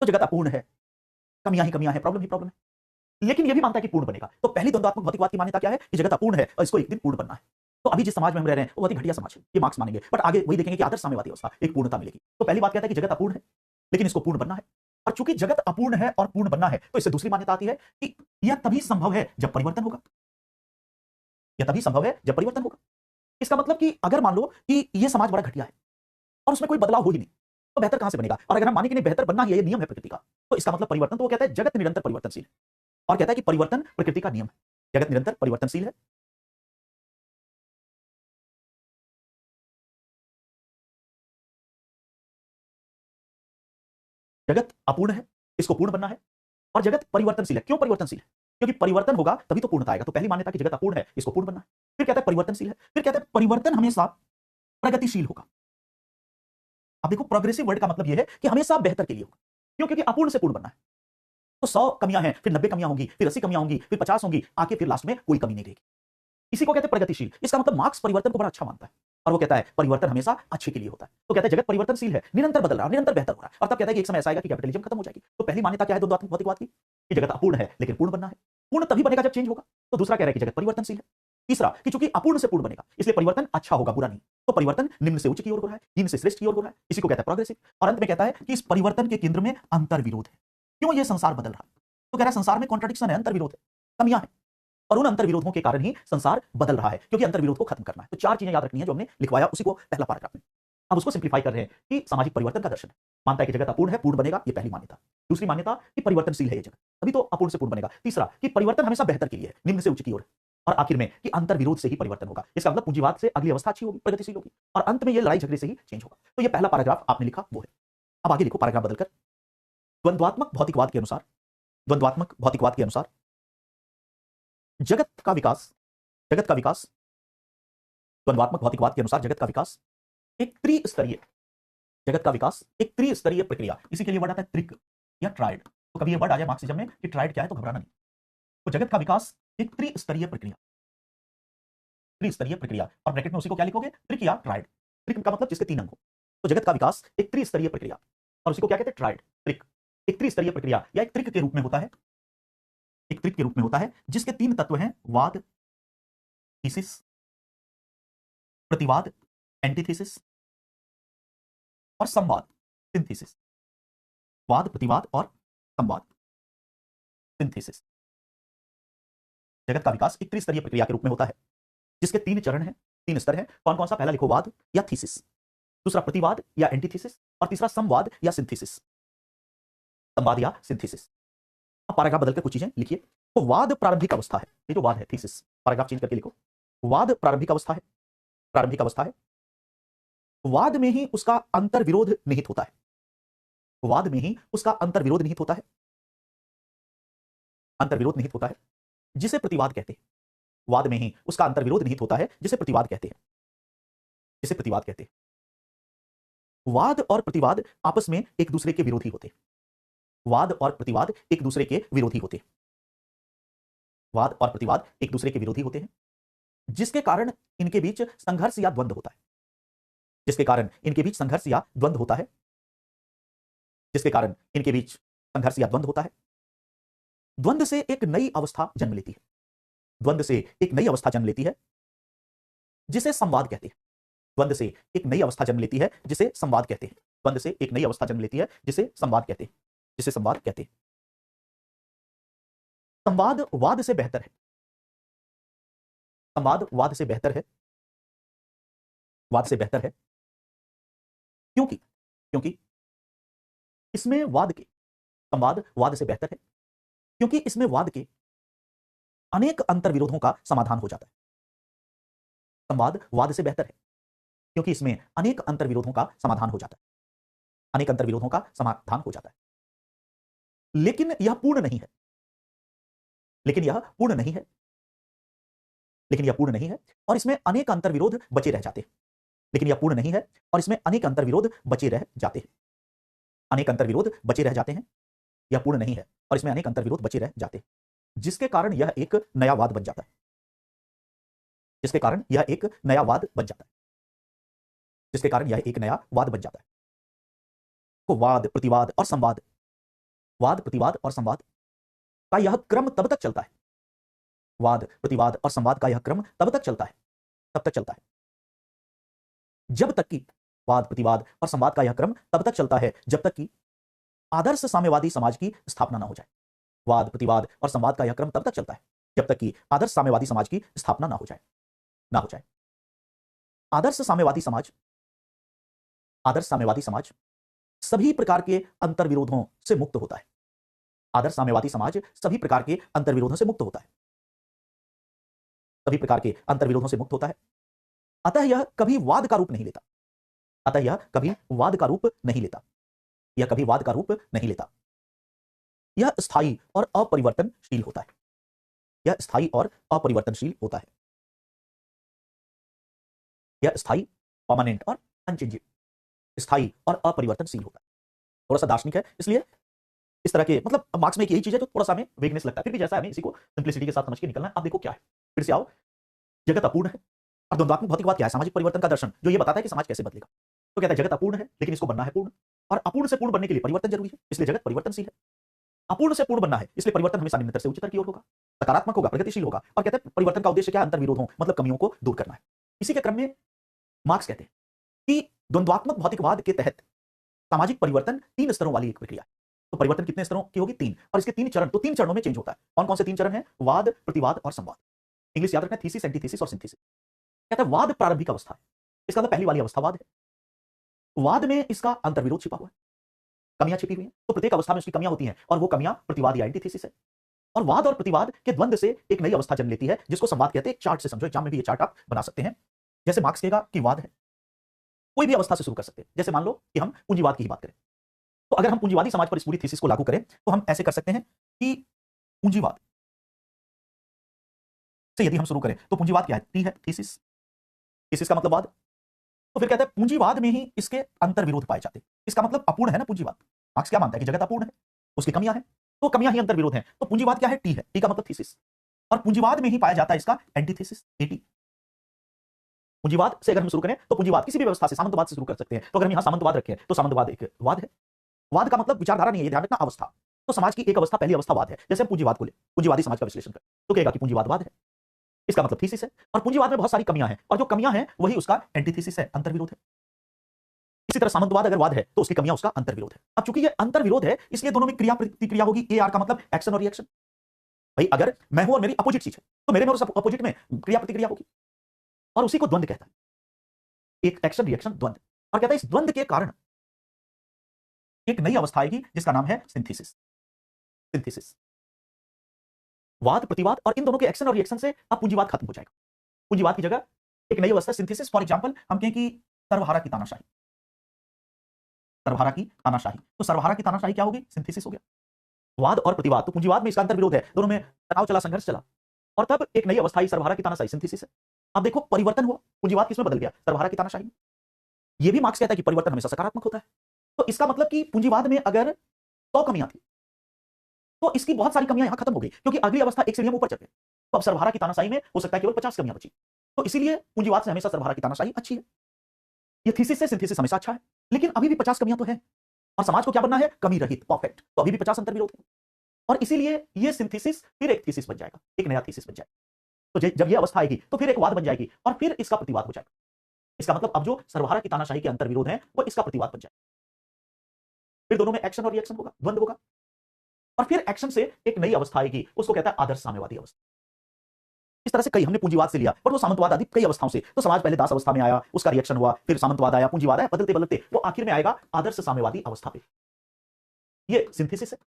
तो जगत अपूर्ण है, कमियां ही कमियां हैं, प्रॉब्लम ही प्रॉब्लम है, लेकिन ये भी मानता है कि पूर्ण बनेगा। तो पहली द्वंद्वात्मक भौतिकवाद की मान्यता क्या है कि जगत अपूर्ण है और इसको एक दिन पूर्ण बनना है। तो अभी जिस समाज में हम रह रहे हैं वो बहुत ही घटिया समाज है, ये मार्क्स मानेंगे, बट आगे वही देखेंगे कि आदर्श साम्यवादी अवस्था एक पूर्णता मिलेगी। तो पहली बात कहता है कि जगत अपूर्ण है लेकिन इसको पूर्ण बनना है, और चूंकि जगत अपूर्ण है और पूर्ण बनना है तो इससे दूसरी मान्यता आती है कि यह तभी संभव है जब परिवर्तन होगा, यह तभी संभव है जब परिवर्तन होगा। इसका मतलब कि अगर मान लो कि यह समाज बड़ा घटिया है और उसमें कोई बदलाव हो ही नहीं, तो बेहतर कहां से बनेगा? और अगर हम माने कि नहीं बेहतर बनना ही है, ये नियम है प्रकृति का, तो इसका मतलब परिवर्तन, तो वो कहता है जगत निरंतर परिवर्तनशील है और कहता है कि परिवर्तन प्रकृति का नियम है, जगत निरंतर परिवर्तनशील है। जगत अपूर्ण है, इसको पूर्ण बनना है, और जगत परिवर्तनशील है। क्यों परिवर्तनशील है? क्योंकि परिवर्तन होगा तभी तो पूर्णता आएगा। तो पहली मान्यता कि जगत अपूर्ण है, इसको पूर्ण बनना है। फिर कहता है परिवर्तनशील है, फिर कहता है परिवर्तन हमेशा प्रगतिशील होगा। अब देखो प्रोग्रेसिव वर्ड का मतलब यह है कि हमेशा बेहतर के लिए होगा। क्यों? क्योंकि अपूर्ण से पूर्ण बनना है। तो 100 कमियां हैं, फिर 90 कमियां होंगी, फिर 80 कमियां होंगी, फिर 50 होंगी, आके फिर लास्ट में कोई कमी नहीं रहेगी। इसी को कहते हैं प्रगतिशील। इसका मतलब मार्क्स परिवर्तन को बड़ा अच्छा मानता है और वो कहता है परिवर्तन हमेशा अच्छे के लिए होता है। तो कहता है जगत परिवर्तनशील है, निरंतर बदल रहा है, निरंतर बेहतर हो रहा है, और तब कहता है कि एक समय ऐसा आएगा कि कैपिटलिज्म खत्म हो जाएगी। तो पहली मान्यता क्या है द्वंद्वात्मक भौतिकवाद की? कि जगत अपूर्ण है लेकिन पूर्ण बनना है। पूर्ण तभी बनेगा जब चेंज होगा। तो दूसरा कह रहा है कि जगत परिवर्तनशील है। तीसरा कि चूंकि अपूर्ण से पूर्ण बनेगा इसलिए परिवर्तन अच्छा होगा, बुरा नहीं। तो परिवर्तन निम्न से उच्च की ओर हो रहा है, हीन से श्रेष्ठ की ओर हो रहा है, इसी को कहता है प्रोग्रेसिव। और अंत में कहता है कि इस परिवर्तन के केंद्र में अंतर विरोध है। क्यों? ये संसार बदल रहा है, तो कह रहा है संसार में कॉन्ट्रडिक्शन है, अंतर विरोध है, कमियां हैं, और उन अंतर विरोधों के कारण ही संसार बदल रहा है, क्योंकि अंतर विरोध को खत्म करना है। तो चार चीजें याद रखनी है जो हमने लिखवाया उसी को पहला पैराग्राफ में। अब उसको सिंप्लीफाई कर रहे हैं कि सामाजिक परिवर्तन का दर्शन है। मानता है कि जगत अपूर्ण है, पूर्ण बनेगा, ये पहली मान्यता। दूसरी मान्यता कि परिवर्तनशील है ये जगत, अभी तो अपूर्ण से पूर्ण बनेगा। तीसरा कि परिवर्तन हमेशा बेहतर के लिए है, निम्न से उच्च की ओर। और आखिर में कि अंतर विरोध से ही परिवर्तन होगा। इसका मतलब पूंजीवाद से अगली अवस्था अच्छी होगी, प्रगतिशील होगी, और अंत में ये लड़ाई झगड़े से ही चेंज होगा। तो ये पहला पैराग्राफ आपने लिखा वो है। अब आगे लिखो पैराग्राफ बदलकर। द्वंद्वात्मक भौतिकवाद के अनुसार, द्वंद्वात्मक भौतिकवाद के अनुसार जगत का विकास, जगत का विकास, द्वंद्वात्मक भौतिकवाद के अनुसार जगत का विकास एक त्रिस्तरीय, जगत का विकास एक त्रिस्तरीय प्रक्रिया, इसी के लिए वर्ड आता है त्रिक या ट्राइड। तो कभी ये वर्ड आ जाए मार्क्सिज्म में कि ट्राइड क्या है तो घबराना नहीं। तो जगत का विकास एक त्रिस्तरीय प्रक्रिया, त्रिस्तरीय प्रक्रिया, और ब्रैकेट में उसी को क्या लिखोगे? त्रिक या ट्राइड। त्रिक का मतलब जिसके तीन अंग हो। तो जगत का विकास एक त्रिस्तरीय प्रक्रिया, और उसी को क्या कहते हैं? ट्राइड, त्रिक। एक त्रिस्तरीय प्रक्रिया या एक त्रिक के रूप में होता है, एक त्रिक के रूप में होता है जिसके तीन तत्व हैं: वाद, थीसिस, प्रतिवाद, एंटीथेसिस, और संवाद, सिंथेसिस। वाद, प्रतिवाद और संवाद, सिंथेसिस। जगत का विकास एक त्रिस्तरीय प्रक्रिया के रूप में होता है जिसके तीन चरण हैं, तीन स्तर हैं। कौन कौन सा? पहला लिखो वाद या थीसिस, दूसरा प्रतिवाद या एंटीथेसिस, और तीसरा संवाद या सिंथेसिस, संवाद या सिंथेसिस। अब पैराग्राफ बदलकर कुछ चीजें लिखिए। तो वाद प्रारंभिक अवस्था है, ये जो वाद है, थीसिस, पैराग्राफ चेंज करके लिखो। वाद प्रारंभिक अवस्था है, प्रारंभिक अवस्था है। वाद में ही उसका अंतर विरोध निहित होता है, वाद में ही उसका अंतर विरोध निहित होता है, अंतर विरोध निहित होता है, जिसे प्रतिवाद कहते हैं। वाद में ही उसका अंतर विरोध निहित होता है जिसे प्रतिवाद कहते हैं, जिसे प्रतिवाद कहते हैं। वाद और प्रतिवाद आपस में एक दूसरे के विरोधी होते हैं, वाद और प्रतिवाद एक दूसरे के विरोधी होते हैं, वाद और प्रतिवाद एक दूसरे के विरोधी होते हैं, जिसके कारण इनके बीच संघर्ष या द्वंद्व होता है, जिसके कारण इनके बीच संघर्ष या द्वंद्व होता है, जिसके कारण इनके बीच संघर्ष या द्वंद्व होता है। द्वंद्व से एक नई अवस्था जन्म लेती है, द्वंद्व से एक नई अवस्था जन्म लेती है जिसे संवाद कहते हैं, द्वंद्व से एक नई अवस्था जन्म लेती है जिसे संवाद कहते हैं, द्वंद्व से एक नई अवस्था जन्म लेती है जिसे संवाद कहते हैं, जिसे संवाद कहते हैं। संवाद वाद से बेहतर है, संवाद वाद से बेहतर है, वाद से बेहतर है। क्योंकि क्योंकि इसमें वाद के, संवाद वाद से बेहतर है क्योंकि इसमें वाद के अनेक अंतर विरोधों का समाधान हो जाता है। संवाद वाद से बेहतर है क्योंकि इसमें अनेक अंतर विरोधों का समाधान हो जाता है, अनेक अंतर विरोधों का समाधान हो जाता है। लेकिन यह पूर्ण नहीं है, लेकिन यह पूर्ण नहीं है, लेकिन यह पूर्ण नहीं है, और इसमें अनेक अंतर विरोध बचे रह जाते हैं। लेकिन यह पूर्ण नहीं है और इसमें अनेक अंतर विरोध बचे रह जाते हैं, अनेक अंतर विरोध बचे रह जाते हैं। यह पूर्ण नहीं है और इसमें अनेक अंतर विरोध बचे रह जाते हैं, जिसके कारण यह एक नया वाद बन जाता है, जिसके कारण यह एक नया वाद बन जाता है, जिसके कारण यह एक नया वाद बन जाता है। को वाद प्रतिवाद और संवाद, वाद प्रतिवाद और संवाद का यह क्रम तब तक चलता है, वाद प्रतिवाद और संवाद का यह क्रम तब तक चलता है, तब तक चलता है जब तक कि, वाद प्रतिवाद और संवाद का यह क्रम तब तक चलता है जब तक कि आदर्श साम्यवादी समाज की स्थापना ना हो जाए। वाद प्रतिवाद और संवाद का यह क्रम तब तक चलता है जब तक कि आदर्श साम्यवादी समाज की स्थापना ना हो जाए, ना हो जाए। आदर्श साम्यवादी समाज, आदर्श साम्यवादी समाज सभी प्रकार के अंतर्विरोधों से मुक्त होता है। आदर्श साम्यवादी समाज सभी प्रकार के अंतर्विरोधों से मुक्त होता है, सभी प्रकार के अंतर्विरोधों से मुक्त होता है। अतः यह कभी वाद का रूप नहीं लेता, अतः यह कभी वाद का रूप नहीं लेता, यह कभी वाद का रूप नहीं लेता। यह स्थायी और अपरिवर्तनशील होता है, यह स्थायी और अपरिवर्तनशील होता है, यह स्थायी, परमानेंट और अनचेंजिंग, स्थायी और अपरिवर्तनशील होता है। थोड़ा सा दार्शनिक है, इसलिए इस तरह के मतलब मार्क्स में एक यही चीज है जो थोड़ा सा हमें वेगनेस लगता है, फिर भी जैसा हमें इसी को सिंप्लिसिटी के साथ समझ के निकलना है। आप देखो क्या है, फिर से आओ, जगत अपूर्ण है और द्वंद्वात्मक भौतिकवाद क्या है, सामाजिक परिवर्तन का दर्शन जो ये बताता है कि समाज कैसे बदलेगा। तो कहता है जगत अपूर्ण है लेकिन इसको बनना है पूर्ण, और अपूर्ण से पूर्ण बनने के लिए परिवर्तन जरूरी है, इसलिए जगत परिवर्तनशील है। अपूर्ण से पूर्ण बनना है इसलिए परिवर्तन हमेशा निम्नतर से उच्चतर की ओर होगा, सकारात्मक होगा, प्रगतिशील होगा। और कहते हैं परिवर्तन का उद्देश्य क्या है, अंतर्विरोधों मतलब कमियों को दूर करना है। इसी के क्रम में मार्क्स कहते हैं कि द्वंद्वात्मक भौतिकवाद के तहत सामाजिक परिवर्तन 3 स्तरों वाली एक प्रक्रिया है। तो परिवर्तन कितने स्तरों की होगी, 3, और इसके 3 चरण, तो 3 चरणों में चेंज होता है। कौन कौन से 3 चरण हैं, वाद प्रतिवाद और संवाद। इंग्लिश याद रखना, थीसिस एंटीथीसिस और सिंथेसिस। कहता है वाद प्रारंभिक अवस्था है, इसका मतलब पहली वाली अवस्था वाद है। वाद में इसका अंतर्विरोध छिपा हुआ है, कमियां छिपी हुई हैं, तो प्रत्येक अवस्था में उसकी कमियां होती हैं और वो कमियां प्रतिवाद या एंटीथीसिस है। और वाद और प्रतिवाद के द्वंद से एक नई अवस्था जन्म लेती है जिसको संवाद कहते हैं। एक चार्ट से समझो, एग्जाम में भी ये चार्ट आप बना सकते हैं। जैसे मार्क्स कहेगा कि वाद है, कोई भी अवस्था से शुरू कर सकते हैं। जैसे मान लो कि हम पूंजीवाद की ही बात करें, तो अगर हम पूंजीवादी समाज पर इस पूरी थीसिस को लागू करें तो हम ऐसे कर सकते हैं कि पूंजीवाद से यदि हम शुरू करें तो पूंजीवाद क्या है, टी है, थीसिस, थीसिस का मतलब वाद। तो फिर कहते हैं पूंजीवाद में ही इसके अंतर्विरोध पाए जाते हैं। इसका मतलब अपूर्ण है ना पूंजीवाद। मार्क्स क्या मानता है कि जगत अपूर्ण है, उसकी कमियां हैं, तो कमियां ही अंतर्विरोध हैं। तो पूंजीवाद क्या है, टी है, टी का मतलब थीसिस, और पूंजीवाद में ही पाया जाता है इसका एंटीथीसिस, एटी। पूंजीवाद से अगर हम शुरू करें तो पूंजीवाद किसी भी व्यवस्था से, सामंतवाद से शुरू कर सकते हैं। तो अगर हम यहां सामंतवाद रखें तो सामंतवाद एक वाद है। वाद का मतलब विचारधारा नहीं है, ध्यान रखना, अवस्था। तो समाज की एक अवस्था, पहली अवस्था वाद है। जैसे हम पूंजीवाद को ले, पूंजीवादी समाज का विश्लेषण करें तो कहेगा कि पूंजीवाद वाद है, इसका मतलब थीसिस है। और पूंजीवाद में बहुत सारी कमियां हैं, और जो कमियां हैं वही उसका एंटीथीसिस है, अंतर्विरोध है। इसी तरह सामंतवाद अगर वाद है तो उसकी कमियां उसका अंतर्विरोध है। अब चूंकि ये अंतर्विरोध है इसलिए दोनों में क्रिया प्रतिक्रिया होगी। ए आर का मतलब एक्शन और रिएक्शन। भाई अगर मैं हूं और मेरी अपोजिट चीज है तो मेरे में और अपोजिट में क्रिया प्रतिक्रिया होगी, और उसी को द्वंद कहता है, एक एक्शन रिएक्शन द्वंद। और कहता है इस द्वंद के कारण एक नई अवस्था आएगी जिसका नाम है सिंथेसिस, सिंथेसिस। वाद प्रतिवाद और इन दोनों के एक्शन और रिएक्शन से अब पूंजीवाद खत्म हो जाएगा। पूंजीवाद की जगह एक नई अवस्था सिंथेसिस। फॉर एग्जांपल हम कहें कि सर्वहारा की तानाशाही, सर्वहारा की तानाशाही। तो सर्वहारा की तानाशाही क्या होगी, सिंथेसिस हो गया। वाद और प्रतिवाद, तो पूंजीवाद में इसका अंतर्विरोध है, दोनों में तनाव चला, संघर्ष चला, और तब एक नई अवस्था आई, सर्वहारा की तानाशाही, सिंथेसिस है। अब देखो परिवर्तन हुआ, पूंजीवाद किसमें बदल गया, सर्वहारा की तानाशाही में। यह भी मार्क्स कहता है कि परिवर्तन हमेशा सकारात्मक होता है। तो इसका मतलब कि पूंजीवाद में अगर 100 कमियां थी तो इसकी बहुत सारी कमियां यहां खत्म हो गई, क्योंकि अगली अवस्था एक सीढ़ी हम ऊपर चढ़ गए। तो अब सर्वहारा की तानाशाही में हो सकता है केवल 50 कमियां बची। तो इसीलिए पूंजीवाद से हमेशा सर्वहारा की तानाशाही अच्छी है। ये थीसिस से सिंथेसिस हमेशा अच्छा है, लेकिन अभी भी 50 कमियां तो है, और समाज को क्या बनना है, कमी रहित, परफेक्ट। तो अभी भी 50 अंतर्विरोध है, और इसीलिए ये सिंथेसिस फिर एक थीसिस बन जाएगा, एक नया थीसिस बन जाएगा। तो जब ये अवस्था आएगी तो फिर एक वाद बन जाएगी, और फिर इसका प्रतिवाद हो जाएगा। इसका मतलब अब जो सर्वहारा की तानाशाही के अंतर्विरोध है वो इसका प्रतिवाद बन जाएगा। फिर दोनों में एक्शन और रिएक्शन होगा, द्वंद होगा, और फिर एक्शन से एक नई अवस्था आएगी, उसको कहता है आदर्श साम्यवादी अवस्था। इस तरह से कई हमने पूंजीवाद से लिया, और वो सामंतवाद आदि कई अवस्थाओं से। तो समाज पहले दास अवस्था में आया, उसका रिएक्शन हुआ, फिर सामंतवाद आया, पूंजीवाद आया, बदलते बदलते वो आखिर में आएगा आदर्श साम्यवादी अवस्था पे। ये सिंथेसिस है।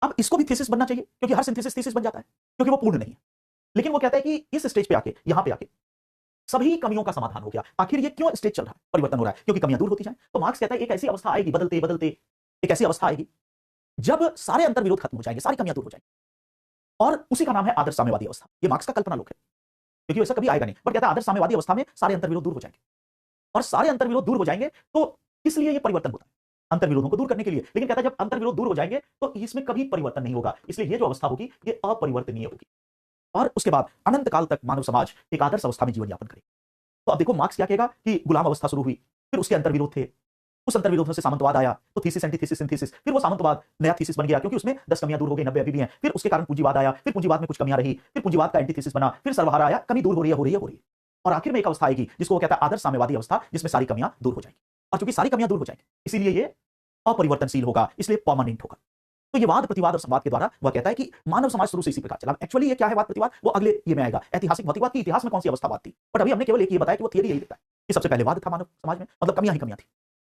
अब इसको भी थीसिस बनना चाहिए, क्योंकि हर सिंथेसिस थीसिस बन जाता है, क्योंकि वो पूर्ण नहीं है। लेकिन वो कहता है कि इस स्टेज पे आके, यहां पे आके सभी कमियों का समाधान हो गया। आखिर ये क्यों स्टेज चल रहा है, परिवर्तन हो रहा है, क्योंकि कमियां दूर होती जाएं। तो मार्क्स कहता है एक ऐसी अवस्था आएगी, बदलते बदलते एक ऐसी अवस्था आएगी जब सारे अंतर्विरोध खत्म हो जाएंगे, सारी कमियां दूर हो जाएंगी, और उसी का नाम है आदर्श साम्यवादी अवस्था। ये मार्क्स का कल्पना लोक है, क्योंकि वैसा कभी आएगा नहीं, बट कहता है आदर्श साम्यवादी अवस्था में सारे अंतर्विरोध दूर हो जाएंगे। और सारे अंतर्विरोध दूर हो जाएंगे तो किस लिए ये परिवर्तन होता है, अंतर्विरोधों को दूर करने के लिए। लेकिन कहता है जब अंतर्विरोध दूर हो जाएंगे तो इसमें कभी परिवर्तन नहीं होगा, इसलिए ये जो अवस्था होगी ये अपरिवर्तनीय होगी, और उसके बाद अनंत काल तक मानव समाज एक आदर्श अवस्था में जीवन यापन करे। तो अब देखो मार्क्स क्या कहेगा कि गुलाम अवस्था शुरू हुई, फिर उसके अंतर्विरोध थे, उस अंतर्विरोध से सामंतवाद आया, तो थीसिस एंटीथीसिस सिंथेसिस, फिर वो सामंतवाद नया थीसिस बन गया क्योंकि उसमें 10 कमियां दूर हो गई, 90 अभी भी हैं। फिर उसके कारण पूंजीवाद आया, फिर पूंजीवाद में कुछ कमियां रही, फिर पूंजीवाद का एंटीथीसिस बना, फिर सर्वहारा आया, कमी दूर हो रही है, हो रही है, हो रही है, और आखिर में एक अवस्था आएगी जिसको वो कहता है आदर्श साम्यवादी अवस्था, जिसमें सारी कमियां दूर हो जाएंगी। और चूंकि सारी कमियां दूर हो जाएंगी इसीलिए ये अपरिवर्तनशील होगा, इसलिए परमानेंट होगा। तो ये वाद प्रतिवाद और संवाद के द्वारा वह कहता है कि मानव समाज शुरू से इसी प्रकार चला। एक्चुअली ये क्या है वाद प्रतिवाद, वो अगले ये में आएगा। ऐतिहासिक भौतिकवाद की इतिहास में कौन सी अवस्था बात थी, बट अभी हमने केवल एक ये बताया कि वो थियरी यही देता है कि सबसे पहले वाद था मानव समाज में, मतलब कमियां ही कमियां थी।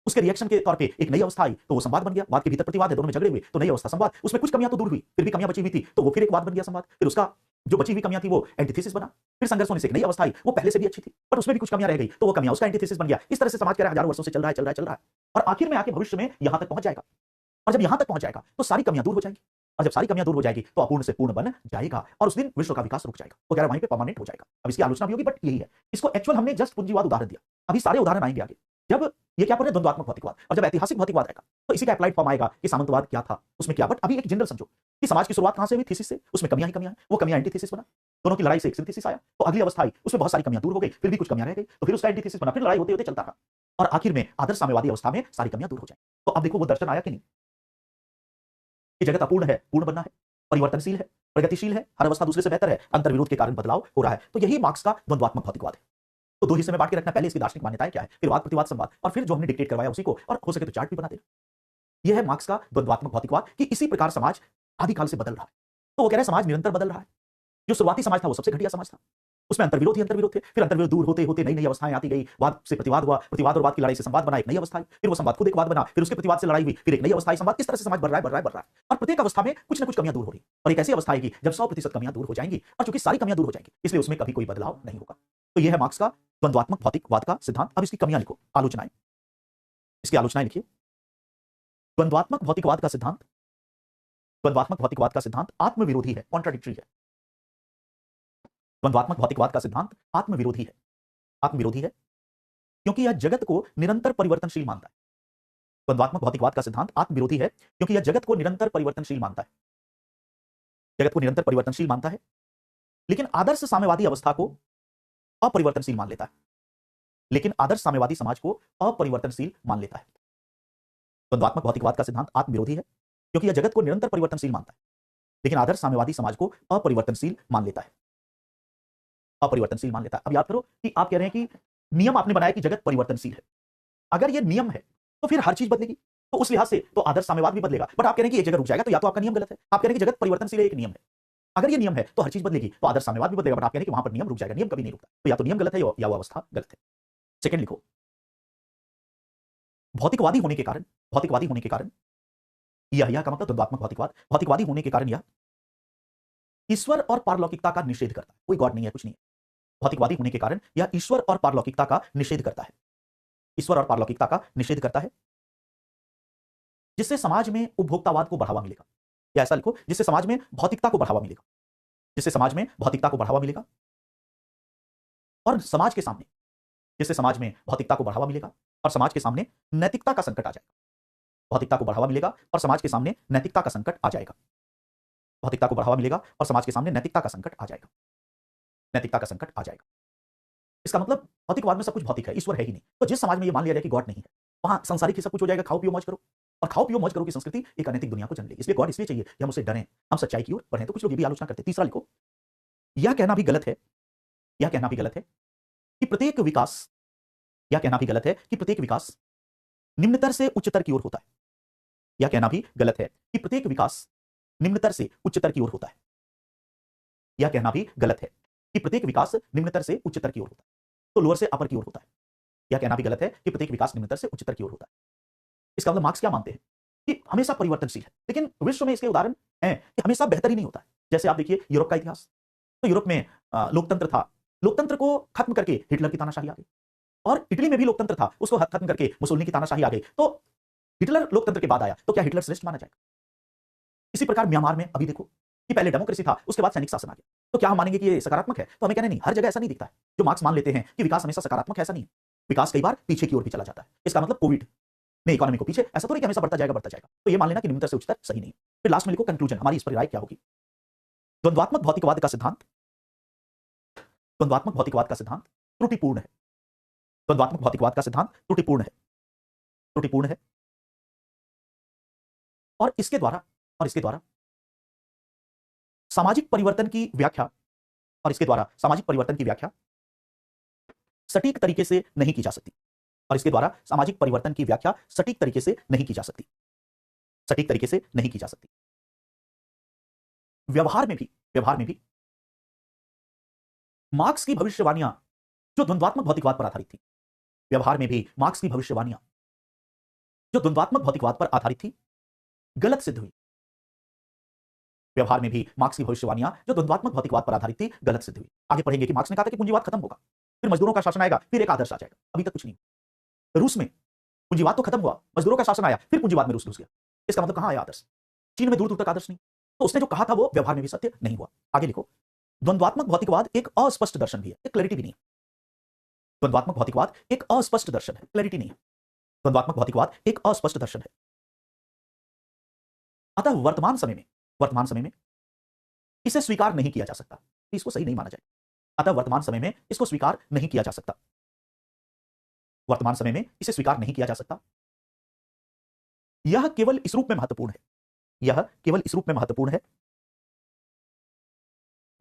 उसके रिएक्शन के तौर पे एक नई अवस्था आई तो वो संवाद बन गया। वाद के भीतर प्रतिवाद है, दोनों में झगड़े हुए तो नई अवस्था संवाद। उसमें कुछ कमियां तो दूर हुई, फिर भी कमियां बची हुई थी तो वो फिर एक वाद बन गया, संवाद। फिर उसका जो बची हुई कमियां थी वो एंटीथेसिस बना। फिर संघर्ष होने से एक नई अवस्था आई, वो पहले से भी अच्छी थी पर उसमें भी कुछ कमियां रह गई तो वो कमियां उसका एंटीथेसिस बन गया। इस तरह से समाज कह रहा है हजारों वर्षों से चल रहा है, चल रहा है, चल रहा है, और आखिर में आके भविष्य में यहां तक पहुंच जाएगा। और जब यहां तक पहुंच जाएगा तो सारी कमियां दूर हो जाएंगी, और जब सारी कमियां दूर हो जाएगी तो अपूर्ण से पूर्ण बन जाएगा, और उस दिन विश्व का विकास रुक जाएगा। वो कह रहा है वहीं पे परमानेंट हो जाएगा। अब इसकी आलोचना भी होगी बट यही है। इसको एक्चुअल हमने जस्ट पूंजीवाद उदाहरण दिया, अभी सारे उदाहरण आएंगे आगे। जब ये क्या पढ़ रहे हैं, द्वंद्वात्मक भौतिकवाद, और जब ऐतिहासिक भौतिकवाद आएगा तो इसी का अप्लाइड फॉर्म आएगा कि सामंतवाद क्या था, उसमें क्या। बट अभी एक जनरल समझो कि समाज की शुरुआत कहां से हुई, थीसिस से, उसमें कमियां ही कमियां हैं, वो कमियां एंटीथेसिस बना, दोनों की लड़ाई से एक सिंथेसिस आया, तो अगली अवस्था आई, उसमें बहुत सारी कमियां दूर हो गई, फिर भी कुछ कमियां रह गई तो फिर उसका एंटीथेसिस बना, फिर लड़ाई होते होते चलता रहा, और आखिर में आदर्श साम्यवादी अवस्था में सारी कमियां दूर हो जाएंगी। तो अब देखो वो दर्शन आया कि नहीं कि जगत अपूर्ण है, पूर्ण बनना है, परिवर्तनशील है, प्रगतिशील है, हर अवस्था दूसरे से बेहतर है, अंतर्विरोध के कारण बदलाव हो रहा है। तो यही मार्क्स का द्वंद्वात्मक भौतिकवाद है। तो दो हिस्से में बांट के रखना, पहले इसकी दार्शनिक मान्यताएं क्या है, फिर वाद प्रतिवाद संवाद, और फिर जो हमने डिक्टेट करवाया उसी को, और हो सके तो चार्ट भी बना देना। यह है मार्क्स का द्वंद्वात्मक भौतिकवाद कि इसी प्रकार समाज आदिकाल से बदल रहा है। तो वो कह रहे हैं समाज निरंतर बदल रहा है। जो शुरुआती समाज था वो सबसे घटिया समाज था, उसमें अंतर्विरोध ही अंतर्विरोध थे, फिर अंतर्विरोध दूर होते होते नई नई अवस्थाएं आती गई, वाद से प्रतिवाद हुआ, प्रतिवाद और वाद की लड़ाई से संवाद बना, एक नई अवस्था आई, फिर वो संवाद खुद एक वाद बना, फिर उसके प्रतिवाद से लड़ाई हुई, फिर एक नई अवस्था आई, संवाद। इस तरह से समाज बढ़ रहा है, बढ़ रहा है, बढ़ रहा है, और प्रत्येक अवस्था में कुछ ना कुछ कमियां दूर हो रही है, और एक ऐसी अवस्था आएगी जब 100% कमियां दूर हो जाएंगी, और चूंकि सारी कमियां दूर हो जाएंगी इसलिए उसमें कभी कोई बदलाव नहीं होगा। तो यह है मार्क्स का द्वंद्वात्मक भौतिकवाद का सिद्धांत। अब इसकी कमियां लिखो, आलोचनाएं, इसकी आलोचनाएं लिखिए। द्वंद्वात्मक भौतिकवाद का सिद्धांत, द्वंद्वात्मक भौतिकवाद का सिद्धांत आत्मविरोधी है, कॉन्ट्राडिक्टरी है। द्वंद्वात्मक भौतिकवाद का सिद्धांत आत्मविरोधी है, आत्मविरोधी है क्योंकि यह जगत को निरंतर परिवर्तनशील मानता है। द्वंद्वात्मक भौतिकवाद का सिद्धांत आत्मविरोधी है क्योंकि यह जगत को निरंतर परिवर्तनशील मानता है, जगत को निरंतर परिवर्तनशील मानता है, लेकिन आदर्श साम्यवादी अवस्था को अपरिवर्तनशील मान लेता है, लेकिन आदर्श साम्यवादी समाज को अपरिवर्तनशील मान लेता है। द्वंद्वात्मक भौतिकवाद का सिद्धांत आत्मविरोधी है क्योंकि यह जगत को निरंतर परिवर्तनशील मानता है, लेकिन आदर्श साम्यवादी समाज को अपरिवर्तनशील मान लेता है, अपरिवर्तनशील मान लेता है। अब याद करो कि आप कह रहे हैं कि नियम आपने बनाया कि जगत परिवर्तनशील है। अगर यह नियम है तो फिर हर चीज बदलेगी, तो उस लिहाज से तो आदर्श साम्यवाद भी बदलेगा। बट आप कह रहे हैं कि एक जगह रुक जाएगा, तो या तो आपका नियम गलत है। आप कह रहे हैं कि जगत परिवर्तनशील है, एक नियम है, अगर ये नियम है तो हर चीज बदलेगी, तो आदर्श साम्यवाद भी बदलेगा। बट आप कह रहे हैं कि वहां पर नियम रुक जाएगा, नियम कभी नहीं रुकता। तो या तो नियम गलत है या वो अवस्था गलत है। सेकंड लिखो, भौतिकवादी होने के कारण, भौतिकवादी होने के कारण यह का मतलब द्वंद्वात्मक भौतिकवाद, भौतिकवादी होने के कारण यह ईश्वर और पारलौकिकता का निषेध करता है। कोई गॉड नहीं है, कुछ नहीं है। भौतिकवादी होने के कारण यह ईश्वर और पारलौकिकता का निषेध करता है, ईश्वर और पारलौकिकता का निषेध करता है, जिससे समाज में उपभोक्तावाद को बढ़ावा मिलेगा। या ऐसा लिखो, जिससे समाज में भौतिकता को बढ़ावा मिलेगा, जिससे समाज में भौतिकता को बढ़ावा मिलेगा, और समाज के सामने, जिससे समाज में भौतिकता को बढ़ावा मिलेगा और समाज के सामने नैतिकता का संकट आ जाएगा। भौतिकता को बढ़ावा मिलेगा और समाज के सामने नैतिकता का संकट आ जाएगा। भौतिकता को बढ़ावा मिलेगा और समाज के सामने नैतिकता का संकट आ जाएगा, नैतिकता का संकट आ जाएगा। इसका मतलब भौतिकवाद में सब कुछ भौतिक है, ईश्वर है ही नहीं। तो जिस समाज में ये मान लिया जाए कि गॉड नहीं है, वहां सांसारिक ही सब कुछ हो जाएगा, खाओ पियो मौज करो, और खाओ पियो मौज करो की संस्कृति एक अनैतिक दुनिया को जन्म लेगी। इसलिए गॉड इसलिए चाहिए कि हम उससे डरें, हम सच्चाई की ओर बढ़ें। तो कुछ लोग ये भी आलोचना करते हैं। तीसरा लिखो, यह कहना भी गलत है, यह कहना भी गलत है कि प्रत्येक विकास, यह कहना भी गलत है कि प्रत्येक विकास निम्नतर से उच्चतर की ओर होता है। यह कहना भी गलत है कि प्रत्येक विकास निम्नतर से उच्चतर की ओर होता है। यह कहना भी गलत है कि प्रत्येक विकास निम्नतर से उच्चतर की ओर होता है, तो लोअर से अपर की ओर होता है। यह कहना भी गलत है कि प्रत्येक विकास निम्नतर से उच्चतर की ओर होता है। इसका मतलब मार्क्स क्या मानते हैं कि हमेशा परिवर्तनशील है, लेकिन विश्व में इसके उदाहरण हैं कि हमेशा बेहतर ही नहीं होता है। जैसे आप देखिए यूरोप का इतिहास, तो यूरोप में लोकतंत्र था, लोकतंत्र को खत्म करके हिटलर की तानाशाही आ गई, और इटली में भी लोकतंत्र था, उसको खत्म करके मुसोलिनी की तानाशाही आ गई। तो हिटलर लोकतंत्र के बाद आया, तो क्या हिटलर श्रेष्ठ माना जाएगा? इसी प्रकार म्यांमार में अभी देखो कि पहले डेमोक्रेसी था, उसके बाद सैनिक शासन आ गया। तो क्या हम मानेंगे कि ये सकारात्मक है? तो हमें कहना नहीं, हर जगह ऐसा नहीं दिखता है। जो मार्क्स मान लेते हैं कि विकास हमेशा सकारात्मक है, ऐसा नहीं है। विकास कई बार पीछे की ओर भी चला जाता है। इसका मतलब कोविड ने इकोनॉमी को पीछे, ऐसा तो नहीं कि हमेशा बढ़ता जाएगा, बढ़ता जाएगा। तो ये मान लेना कि निम्नतर से उच्चतर सही नहीं। फिर लास्ट में लिखो कंक्लूजन, हमारी इस पर राय क्या होगी। द्वंद्वात्मक भौतिकवाद का सिद्धांत, द्वंद्वात्मक भौतिकवाद का सिद्धांत त्रुटिपूर्ण है। द्वंद्वात्मक भौतिकवाद का सिद्धांत त्रुटिपूर्ण है। त्रुटिपूर्ण है और इसके द्वारा सामाजिक परिवर्तन की व्याख्या सटीक तरीके से नहीं की जा सकती और इसके द्वारा सामाजिक परिवर्तन की व्याख्या सटीक तरीके से नहीं की जा सकती व्यवहार में भी मार्क्स की भविष्यवाणियां जो द्वंद्वात्मक भौतिकवाद पर आधारित थी व्यवहार में भी मार्क्स की भविष्यवाणियां जो द्वंद्वात्मक भौतिकवाद पर आधारित थी गलत सिद्ध हुई व्यवहार में भी मार्क्स की भविष्यवाणियां जो द्वंद्वात्मक भौतिकवाद पर आधारित थी गलत सिद्ध हुई आगे पढ़ेंगे कि मार्क्स ने कहा था कि पूंजीवाद खत्म होगा फिर मजदूरों का शासन आएगा फिर एक आदर्श आ जाएगा अभी तक कुछ नहीं रूस में पूंजीवाद तो खत्म हुआ मजदूरों का शासन आया फिर पूंजीवाद में रूस घुस गया इसका मतलब कहां आया आदर्श चीन में दूर दूर तक आदर्श नहीं तो उसने जो कहा था वो व्यवहार में भी सत्य नहीं हुआ आगे लिखो द्वंद्वात्मक भौतिकवाद एक अस्पष्ट दर्शन भी है एक क्लैरिटी भी नहीं द्वंद्वात्मक भौतिकवाद एक अस्पष्ट दर्शन है क्लैरिटी नहीं द्वंद्वात्मक भौतिकवाद एक अस्पष्ट दर्शन है अतः वर्तमान समय में इसे स्वीकार नहीं किया जा सकता इसको सही नहीं माना जाए अतः वर्तमान समय में इसको स्वीकार नहीं किया जा सकता वर्तमान समय में इसे स्वीकार नहीं किया जा सकता यह केवल इस रूप में महत्वपूर्ण है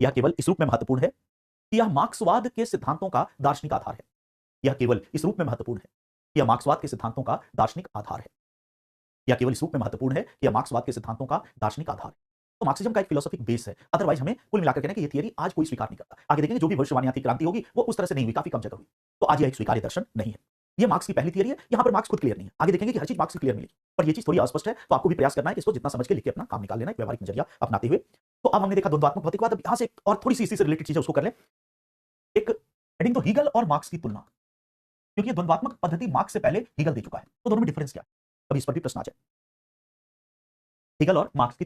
यह केवल इस रूप में महत्वपूर्ण है कि यह मार्क्सवाद के सिद्धांतों का दार्शनिक आधार है यह केवल इस रूप में महत्वपूर्ण है कि यह मार्क्सवाद के सिद्धांतों का दार्शनिक आधार है यह केवल इस रूप में महत्वपूर्ण है कि यह मार्क्सवाद के सिद्धांतों का दार्शनिक आधार है तो मार्क्सिज्म का एक फिलोसॉफिक बेस है अदरवाइज हमें कुल मिलाकर कहना कि ये थियरी आज कोई स्वीकार नहीं करता आगे देखेंगे जो भी भविष्यवाणियां थी क्रांति होगी वो उस तरह से नहीं हुई काफी कम जगह हुई तो आज यह एक स्वीकार्य दर्शन नहीं है ये मार्क्स की पहली थियरी है यहां पर मार्क्स खुद क्लियर नहीं है आगे देखेंगे कि हर चीज मार्क्स की क्लियर मिलेगी पर ये चीज थोड़ी अस्पष्ट है तो आपको भी प्रयास करना है कि इसको जितना समझ के लिख के अपना काम निकाल लेना एक व्यवहारिक नजरिया अपनाते हुए तो अब हमने देखा द्वंद्वात्मक भौतिकवाद अब यहां से और थोड़ी सी इसी से रिलेटेड चीजें उसको कर ले एक हेडिंग तो हीगल और मार्क्स की तुलना क्योंकि ये द्वंद्वात्मक पद्धति मार्क्स से पहले हीगल दे चुका है तो दोनों में डिफरेंस क्या है अभी इस पर भी प्रश्न आ जाए हीगल और मार्क्स की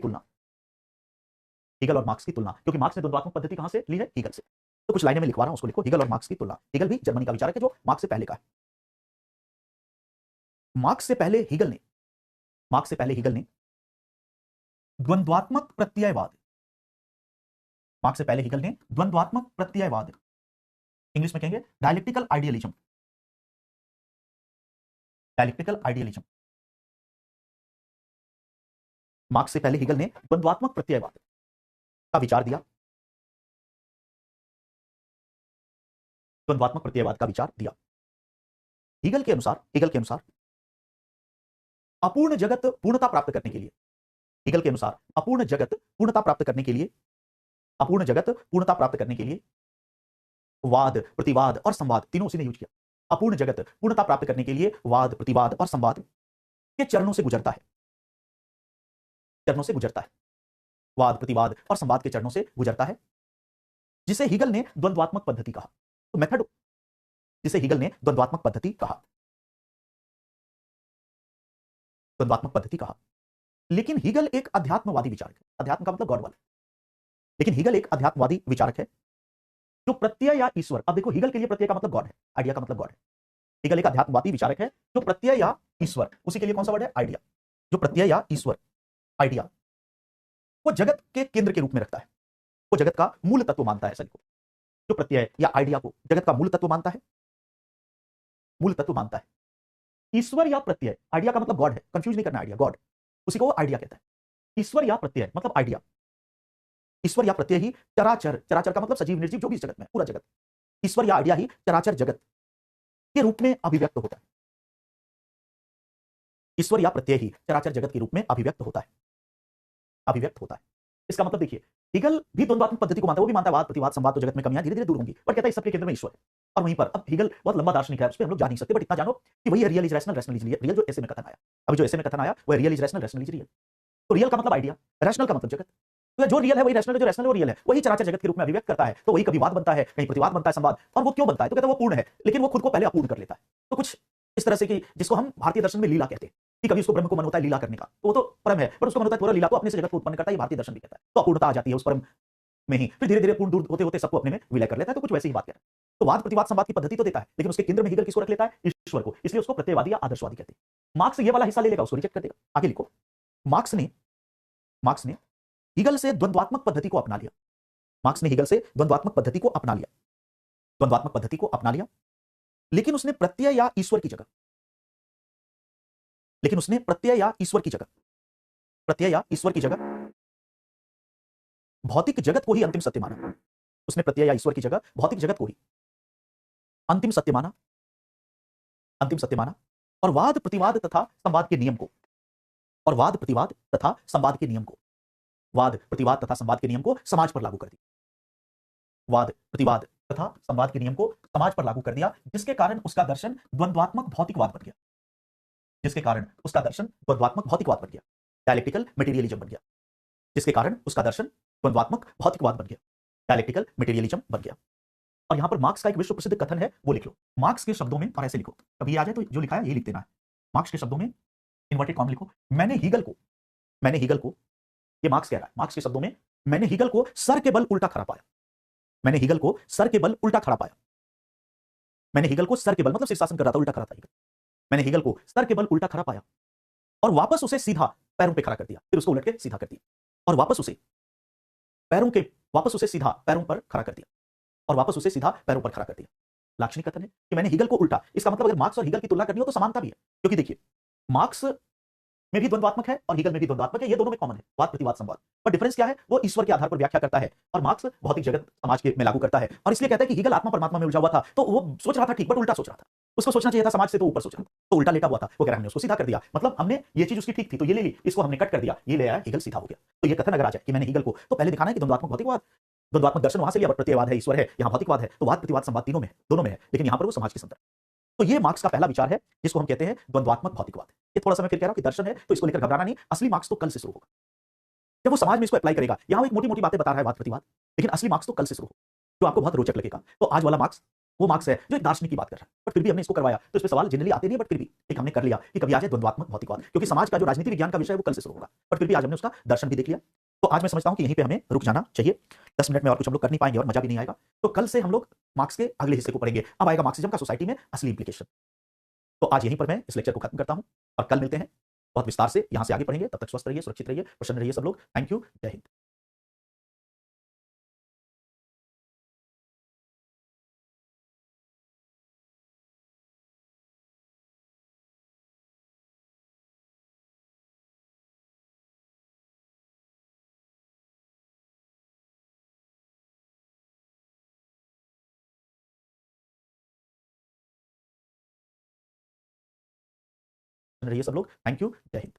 तुलना क्योंकि मार्क्स ने द्वंद्वात्मक पद्धति कहां से ली है हीगल से तो कुछ लाइनें में लिखवा रहा हूं उसको लिखो हीगल और मार्क्स की तुलना हीगल भी जर्मनी का विचारक है जो मार्क्स से पहले का है मार्क्स से पहले हीगल ने द्वंद्वात्मक प्रत्ययवाद इंग्लिश में कहेंगे डायलेक्टिकल आइडियलिज्म मार्क्स से पहले हीगल ने द्वंद्वात्मक प्रत्ययवाद का विचार दिया हीगल के अनुसार अपूर्ण जगत पूर्णता प्राप्त करने के लिए वाद प्रतिवाद और संवाद तीनों उसी ने यूज किया अपूर्ण जगत पूर्णता प्राप्त करने के लिए वाद प्रतिवाद और संवाद के चरणों से गुजरता है वाद प्रतिवाद और संवाद के चरणों से गुजरता है जिसे हीगल ने द्वंद्वात्मक पद्धति कहा तो मेथड जिसे हीगल ने द्वंद्वात्मक पद्धति कहा लेकिन हीगल एक अध्यात्मवादी विचारक है अध्यात्म का मतलब गॉड वाला लेकिन हीगल एक अध्यात्मवादी विचारक है जो प्रत्यय या ईश्वर अब देखो हीगल के लिए प्रत्यय का मतलब गॉड है आइडिया का मतलब गॉड है हीगल एक अध्यात्मवादी विचारक है जो प्रत्यय या ईश्वर उसी के लिए कौन सा वर्ड है आइडिया जो प्रत्यय या ईश्वर आइडिया वो जगत के केंद्र के रूप में रखता है वो जगत का मूल तत्व मानता है सभी को जो प्रत्यय या आइडिया को जगत का मूल तत्व मानता है ईश्वर या प्रत्यय आइडिया का मतलब गॉड है कंफ्यूज नहीं करना आइडिया गॉड उसी को आइडिया कहता है ईश्वर या प्रत्यय मतलब आइडिया ईश्वर या प्रत्यय ही चराचर का मतलब सजीव निर्जीव जो भी इस जगत में पूरा जगत ईश्वर या आइडिया ही चराचर जगत के रूप में अभिव्यक्त होता है ईश्वर या प्रत्यय ही चराचर जगत के रूप में अभिव्यक्त होता है इसका मतलब देखिए हीगल भी द्वंद्वात्मक पद्धति को मानता है वो भी मानता है वाद प्रतिवाद संवाद तो जगत में कमियां धीरे धीरे दूर होंगी पर कहता है इस सबके केंद्र में ईश्वर है और वहीं पर अब हीगल बहुत लंबा दार्शनिक है उस पर हम लोग जा नहीं सकते बट इतना जानो कि वही real is rational rational is real जो ऐसे में कथन आया अभी जो ऐसे में कथन आया वो real is rational rational is real तो रियल का मतलब आइडिया रैशनल का मतलब जगत तो जो रियल है वही रैशनल जो रैशनल वो रियल है वही चराचर जगत के रूप में अभिव्यक्त करता है तो वही कभी वाद बनता है कहीं प्रतिवाद बनता है संवाद और वो क्यों बनता है तो कहता है वो पूर्ण है लेकिन वो खुद को पहले अपूर्ण कर लेता है तो कुछ इस तरह से कि जिसको हम भारतीय दर्शन में लीला कहते हैं कि कभी उसको ब्रह्म को मन होता है लीला करने का तो वो तो परम है पर उसको मन होता है थोड़ा लीला को अपने से जगत को उत्पन्न करता है भारतीय दर्शन भी कहता है तो अपूर्णता आ जाती है उस परम में ही फिर धीरे धीरे पूर्ण दूर होते होते सबको अपने में विलय कर लेता है तो कुछ वैसे ही बात करें तो वाद प्रतिवाद संवाद की पद्धति तो देता है लेकिन उसके केंद्र में हीगल किसको रख लेता है ईश्वर को इसलिए उसको प्रत्ययवादी या आदर्शवादी कहते हैं मार्क्स ये वाला हिस्सा ले लेगा उसको रिजेक्ट कर देगा आगे लिखो मार्क्स ने हीगल से द्वंद्वात्मक पद्धति को अपना लिया लेकिन उसने प्रत्यय या ईश्वर की जगह लेकिन उसने प्रत्यय या ईश्वर की जगह, प्रत्यय या ईश्वर की जगह भौतिक जगत को ही अंतिम सत्य माना। उसने प्रत्यय या ईश्वर की जगह भौतिक जगत को ही अंतिम सत्य माना, अंतिम सत्य माना, और वाद प्रतिवाद तथा संवाद के नियम को, और वाद प्रतिवाद तथा संवाद के नियम को, वाद प्रतिवाद तथा संवाद के नियम को समाज पर लागू कर दिया। वाद प्रतिवाद तथा संवाद के नियम को समाज पर लागू कर दिया, जिसके कारण उसका दर्शन द्वंद्वात्मक भौतिकवाद बन गया, जिसके कारण उसका दर्शन द्वंद्वात्मक भौतिकवाद बन गया, डायलेक्टिकल मटेरियलिज्म बन गया, जिसके कारण उसका दर्शन द्वंद्वात्मक भौतिकवाद बन गया, डायलेक्टिकल मटेरियलिज्म बन गया। और यहां पर मार्क्स का एक विश्व प्रसिद्ध कथन है, वो लिख लो मार्क्स के शब्दों में, और ऐसे लिखो, कभी ये आ जाए तो जो लिखा है ये लिख देना है। मार्क्स के शब्दों में इन्वर्टेड कॉमा लिखो, मैंने हीगल को, मैंने हीगल को, ये मार्क्स कह रहा है, मार्क्स के शब्दों में, मैंने हीगल को सर के बल उल्टा खड़ा पाया, मैंने हीगल को सर के बल उल्टा खड़ा पाया, मैंने हीगल को सर के बल मतलब शीर्षासन कर रहा था, उल्टा खड़ा था हीगल, मैंने हीगल को सर के बल उल्टा खड़ा पाया और वापस उसे सीधा पैरों पे खड़ा कर दिया, फिर उसको उलट के सीधा कर दिया और वापस उसे पैरों के, वापस उसे सीधा पैरों पर खड़ा कर दिया और वापस उसे सीधा पैरों पर खड़ा कर दिया। लाक्षणिक कथन है कि मैंने हीगल को उल्टा, इसका मतलब अगर मार्क्स और हीगल की तुलना करनी हो तो समानता भी है, क्योंकि देखिए मार्क्स में भी द्वंद्वात्मक है और हीगल में भी द्वंद्वात्मक है, ये दोनों में कॉमन है, वाद प्रतिवाद संवाद, पर डिफरेंस क्या है, वो ईश्वर के आधार पर व्याख्या करता है और मार्क्स भौतिक जगत समाज के में लागू करता है। और इसलिए कहता है कि हीगल आत्मा परमात्मा में उलझा हुआ था, तो वो सोच रहा था ठीक, बट उल्टा सोच रहा था, उसको सोचना चाहिए था समाज से, तो ऊपर सोच रहा था, तो उल्टा लेटा हुआ था, वो कह रहा हमने उसको सीधा कर दिया, मतलब हमने ये चीज उसकी ठीक थी तो ये ले ली, इसको हमने कट कर दिया, ये ले आया हीगल सीधा हो गया। तो ये कथन अगर आ जाए कि मैंने हीगल को, तो पहले दिखाना है कि द्वंद्वात्मक भौतिकवाद, द्वंद्वात्मक दर्शन वहां से लिया, प्रत्ययवाद है, ईश्वर है, यहाँ भौतिकवाद है, तो वाद प्रतिवाद संवाद तीनों में है, दोनों में है, लेकिन यहां पर वो समाज के संदर्भ। तो ये मार्क्स का पहला विचार है जिसको हम कहते हैं द्वंद्वात्मक भौतिकवाद। ये थोड़ा सा मैं फिर कह रहा हूं कि दर्शन है तो इसको लेकर घबराना नहीं, असली मार्क्स तो कल से शुरू होगा, जब वो समाज में इसको अप्लाई करेगा। यहां वो एक मोटी मोटी बातें बता रहा है वाद प्रतिवाद, लेकिन असली मार्क्स तो कल से शुरू होगा, जो आपको बहुत रोचक लगेगा। तो आज वाला मार्क्स वो मार्क्स है जो एक दार्शनिक की बात कर रहा है, बट फिर भी हमने इसको करवाया, तो इस पे सवाल जनरली आते नहीं, बट फिर भी एक हमने कर लिया कि कभी आ जाए द्वंद्वात्मक भौतिकवाद, क्योंकि समाज का जो राजनीति विज्ञान का विषय है वो कल से शुरू होगा, बट फिर भी आज हमने उसका दर्शन भी देख लिया। तो आज मैं समझता हूं कि यहीं पे हमें रुक जाना चाहिए, 10 मिनट में और कुछ हम लोग कर नहीं पाएंगे और मजा भी नहीं आएगा। तो कल से हम लोग मार्क्स के अगले हिस्से को पढ़ेंगे, अब आएगा मार्क्सिज्म का सोसाइटी में असली इंप्लीकेशन। तो आज यहीं पर मैं इस लेक्चर को खत्म करता हूं और कल मिलते हैं, बहुत विस्तार से यहां से आगे पढ़ेंगे। तब तक स्वस्थ रहिए, सुरक्षित रहिए, प्रसन्न रहिए सब लोग। थैंक यू, जय हिंद। रहिए सब लोग, थैंक यू, जय हिंद।